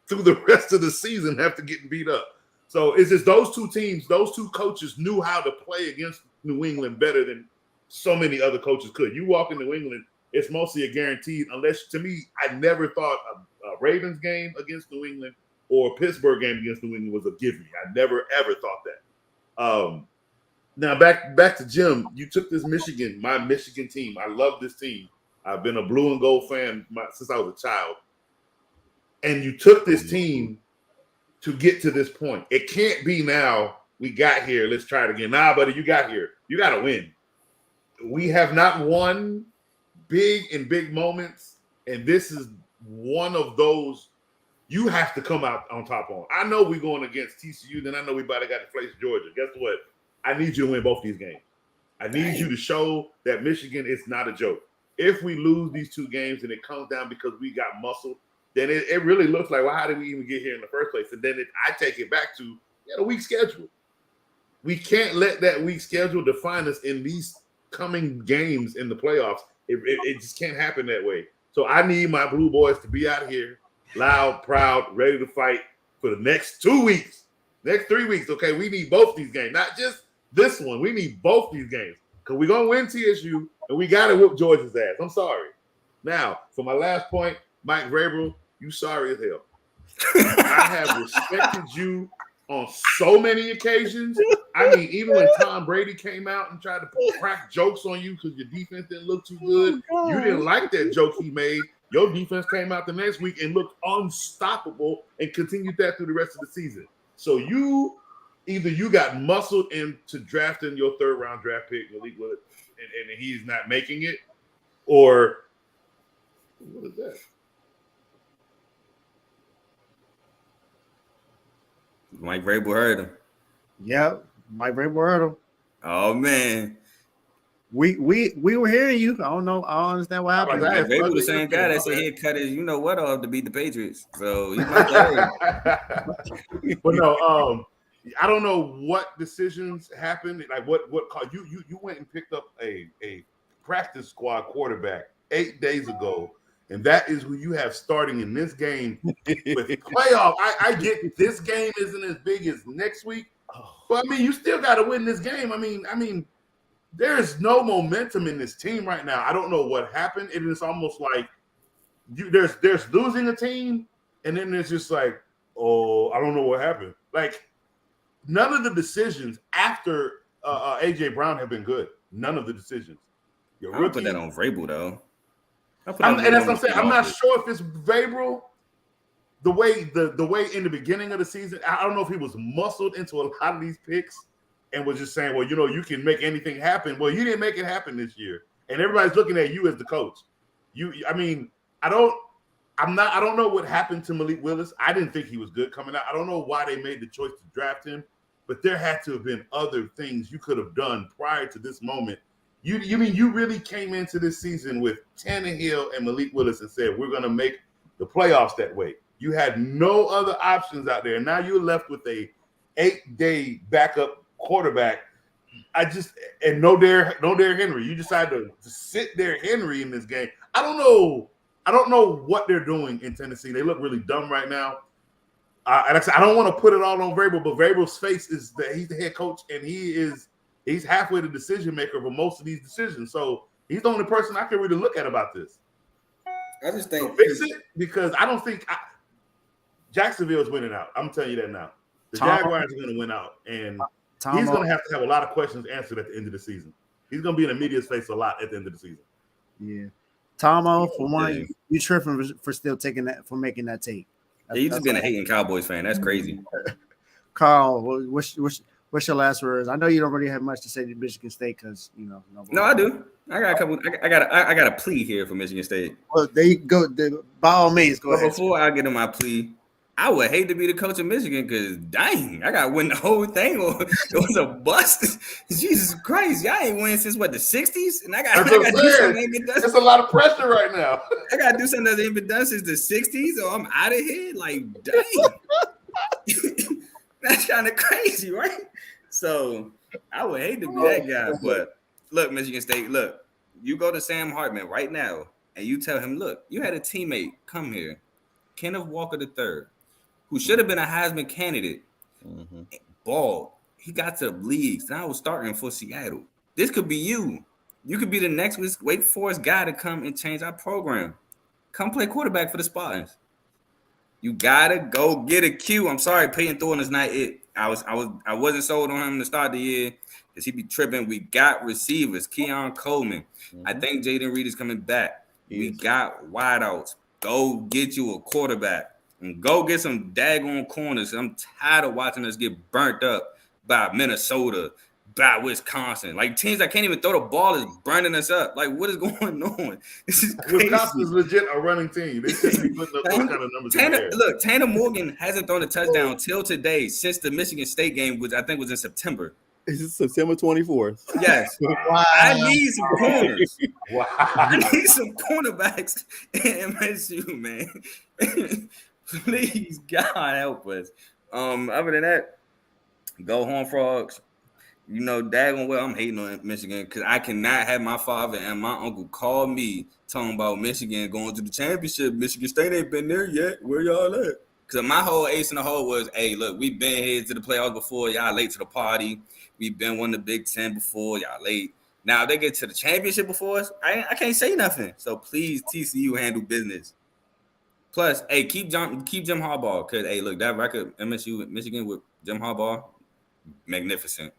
through the rest of the season after getting beat up? So it's just those two teams, those two coaches knew how to play against New England better than so many other coaches could. You walk in New England, it's mostly a guaranteed, unless, to me, I never thought a Ravens game against New England or a Pittsburgh game against New England was a give me. I never, ever thought that. Now, back to Jim. You took this my Michigan team. I love this team. I've been a blue and gold fan since I was a child. And you took this team to get to this point. It can't be now, we got here, let's try it again. Nah, buddy, you got here. You got to win. We have not won big moments, and this is one of those you have to come out on top on. I know we're going against TCU, then I know we about to got to face Georgia. Guess what? I need you to win both these games. I need you to show that Michigan is not a joke. If we lose these two games and it comes down because we got muscle, then it really looks like, well, how did we even get here in the first place? And then I take it back to a weak schedule. We can't let that weak schedule define us in these coming games in the playoffs. It just can't happen that way. So I need my Blue Boys to be out here, loud, proud, ready to fight for the next 2 weeks, next 3 weeks. Okay, we need both these games, not just this one. We need both these games because we're going to win TSU, and we got to whoop Georgia's ass. I'm sorry. Now, for my last point, Mike Vrabel, you sorry as hell. I have respected you on so many occasions. I mean, even when Tom Brady came out and tried to crack jokes on you because your defense didn't look too good, you didn't like that joke he made. Your defense came out the next week and looked unstoppable and continued that through the rest of the season. So you got muscled into drafting your third-round draft pick, Malik Willis, and he's not making it, or what is that? Mike Vrabel heard him. Yep, Mike Vrabel heard him. Oh man, we were hearing you. I don't know. I don't understand what happened. Mike Vrabel the same guy that said he'd cut his what off to beat the Patriots. So he might heard him. But no, I don't know what decisions happened. Like what you went and picked up a practice squad quarterback 8 days ago. And that is who you have starting in this game with playoff. I get this game isn't as big as next week, but I mean, you still got to win this game. I mean, there is no momentum in this team right now. I don't know what happened. It is almost like there's losing a team, and then there's just like, oh, I don't know what happened. Like none of the decisions after AJ Brown have been good. None of the decisions. I would put that on Vrabel though. And that's what I'm saying. I'm not sure if it's Vrabel. the way in the beginning of the season, I don't know if he was muscled into a lot of these picks and was just saying, well, you can make anything happen. Well, you didn't make it happen this year, and everybody's looking at you as the coach. I don't know what happened to Malik Willis. I didn't think he was good coming out. I don't know why they made the choice to draft him, but there had to have been other things you could have done prior to this moment. You mean you really came into this season with Tannehill and Malik Willis and said, we're going to make the playoffs that way. You had no other options out there. Now you're left with a 8-day backup quarterback. And no Derrick Henry. You decided to sit Derrick Henry in this game. I don't know what they're doing in Tennessee. They look really dumb right now. And I don't want to put it all on Vrabel, but Vrabel's face is that he's the head coach and he's halfway the decision maker for most of these decisions. So he's the only person I can really look at about this. I just think fix it, because I don't think Jacksonville's winning out. I'm telling you that now. The Jaguars are going to win out, and he's going to have a lot of questions answered at the end of the season. He's going to be in the media's face a lot at the end of the season. Yeah, Tomo, for one, you tripping for still making that take. He's just been a hating Cowboys fan. That's crazy. Carl, what's your last words? I know you don't really have much to say to Michigan State because No, I do. I got a couple. I got a plea here for Michigan State. Well, there you go. By all means, go ahead. Before I get to my plea, I would hate to be the coach of Michigan because dang, I got to win the whole thing. Or it was a bust. Jesus Christ, y'all ain't win since what, the 60s, and I got to do something ain't been done. There's a lot of pressure right now. I got to do something that ain't been done since the 60s, or I'm out of here. Like dang, that's kind of crazy, right? So I would hate to be that guy, but look, Michigan State, look, you go to Sam Hartman right now and you tell him, look, you had a teammate come here, Kenneth Walker III, who should have been a Heisman candidate, bald. He got to the leagues. Now I was starting for Seattle. This could be you. You could be the next Wake Forest guy to come and change our program. Come play quarterback for the Spartans. You gotta go get a Q. I'm sorry, Peyton Thorne is not it. I wasn't sold on him to start the year because he be tripping. We got receivers, Keon Coleman. I think Jaden Reed is coming back. We got wideouts. Go get you a quarterback and go get some daggone corners. I'm tired of watching us get burnt up by Minnesota, by Wisconsin. Like teams that can't even throw the ball is burning us up. Like what is going on? This is crazy. Wisconsin's legit a running team. They shouldn't be putting up those kind of numbers. Look, Tanner Morgan hasn't thrown a touchdown till today since the Michigan State game, which I think was in September. It's September 24th. Yes. Wow. I need some corners. Wow. I need some cornerbacks in MSU, man. Please, God help us. Other than that, go Horned Frogs. You know, daggone well, I'm hating on Michigan because I cannot have my father and my uncle call me talking about Michigan going to the championship. Michigan State ain't been there yet. Where y'all at? Because my whole ace in the hole was, hey, look, we've been here to the playoffs before. Y'all late to the party. We've been won the Big Ten before. Y'all late. Now, if they get to the championship before us, I can't say nothing. So, please, TCU handle business. Plus, hey, keep Jim Harbaugh because, hey, look, that record, MSU, Michigan with Jim Harbaugh, magnificent.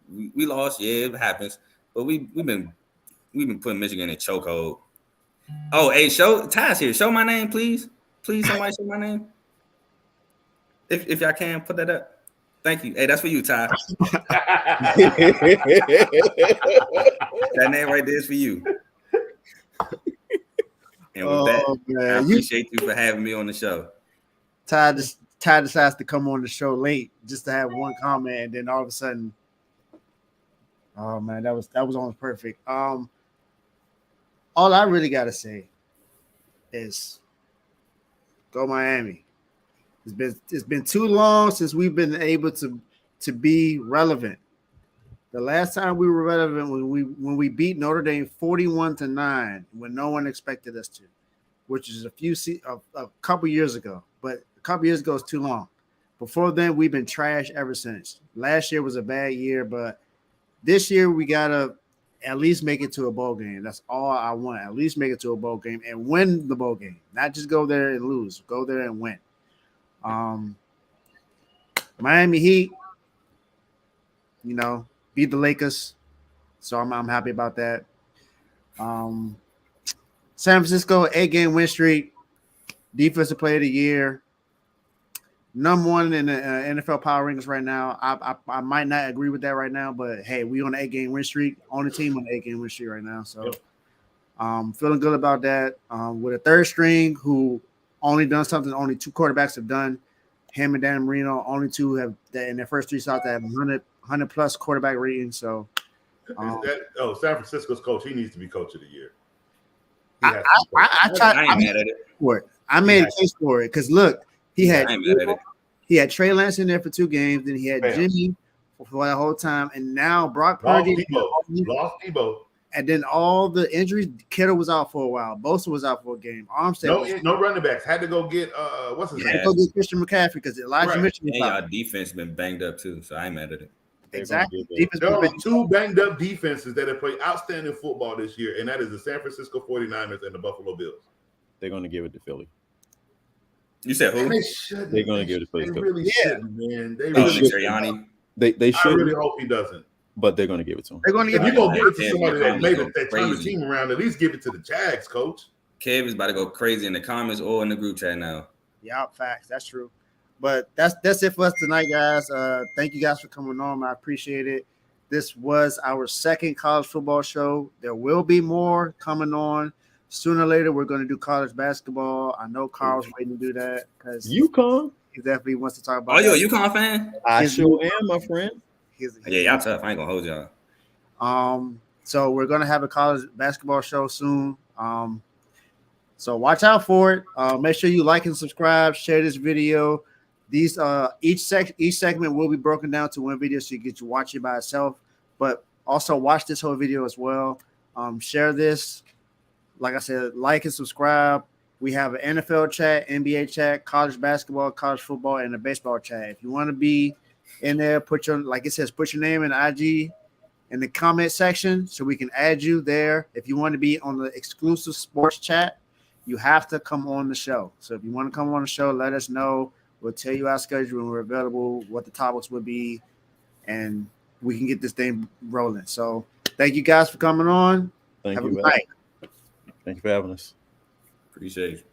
We lost, yeah, it happens. But we've been putting Michigan in a chokehold. Oh, hey, Ty's here. Show my name, please. Please, somebody show my name. If y'all can, put that up. Thank you. Hey, that's for you, Ty. That name right there is for you. And with that, man, I appreciate you for having me on the show. Ty decides to come on the show late just to have one comment, and then all of a sudden, oh man, that was almost perfect. All I really gotta say is go Miami. It's been too long since we've been able to be relevant. The last time we were relevant when we beat Notre Dame 41-9 when no one expected us to, which is a couple years ago. But a couple years ago is too long. Before then, we've been trash ever since. Last year was a bad year, but this year we gotta at least make it to a bowl game. That's all I want. At least make it to a bowl game and win the bowl game. Not just go there and lose. Go there and win. Miami Heat, beat the Lakers, so I'm happy about that. San Francisco 8-game win streak, defensive player of the year. number one in the NFL power rankings right now. I might not agree with that right now, but hey, we on an 8-game win streak. Only team on an 8-game win streak right now. So feeling good about that. With a third string who only done something only 2 quarterbacks have done. Him and Dan Marino, only 2 have that in their first 3 starts that have 100 plus quarterback rating. So San Francisco's coach, he needs to be coach of the year. I ain't mad at it. For it. I made a case for it because look, he had Trey Lance in there for 2 games, then he had Jimmy for that whole time, and now Brock Purdy lost Debo. And then all the injuries, Kittle was out for a while, Bosa was out for a game. Armstead no running backs. Had to go get what's his name? Had to go get Christian McCaffrey because Elijah Mitchell was out. Y'all defense been banged up too, so I ain't mad at it. Exactly. There are 2 banged up defenses that have played outstanding football this year, and that is the San Francisco 49ers and the Buffalo Bills. They're going to give it to Philly. You said who? They shouldn't. They're going to give it to Philly. They really shouldn't, man. They Nick really Sirianni. They should. I really hope he doesn't. But they're going to give it to him. They're going to If give you're going to give it to Kev, somebody your that made comments it, that go turned the crazy. team around, at least give it to the Jags, coach. Kev is about to go crazy in the comments or in the group chat now. Yeah, facts. That's true. But that's it for us tonight, guys. Thank you guys for coming on. I appreciate it. This was our second college football show. There will be more coming on. Sooner or later, we're going to do college basketball. I know Carl's waiting to do that because UConn. he definitely wants to talk about. Oh, you a UConn fan? I sure am, my friend. Yeah, y'all tough. I ain't gonna hold y'all. So we're gonna have a college basketball show soon. So watch out for it. Make sure you like and subscribe, share this video. These each segment will be broken down to one video so you get to watch it by itself, but also watch this whole video as well. Share this. Like I said, like and subscribe. We have an NFL chat, NBA chat, college basketball, college football, and a baseball chat. If you want to be in there, put your name in IG in the comment section so we can add you there. If you want to be on the exclusive sports chat, you have to come on the show. So if you want to come on the show, let us know. We'll tell you our schedule when we're available, what the topics would be, and we can get this thing rolling. So thank you guys for coming on. Thank you. Have a good night. Thank you for having us. Appreciate you.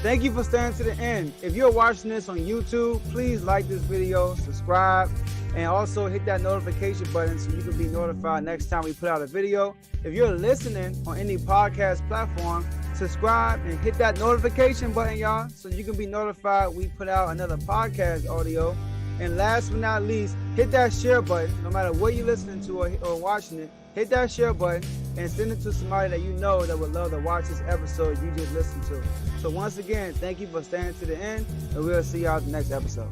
Thank you for staying to the end. If you're watching this on YouTube, please like this video, subscribe, and also hit that notification button so you can be notified next time we put out a video. If you're listening on any podcast platform, subscribe and hit that notification button, y'all, so you can be notified we put out another podcast audio. And last but not least, hit that share button. No matter what you're listening to or watching it, hit that share button and send it to somebody that you know that would love to watch this episode you just listened to. So once again, thank you for staying to the end, and we'll see y'all at the next episode.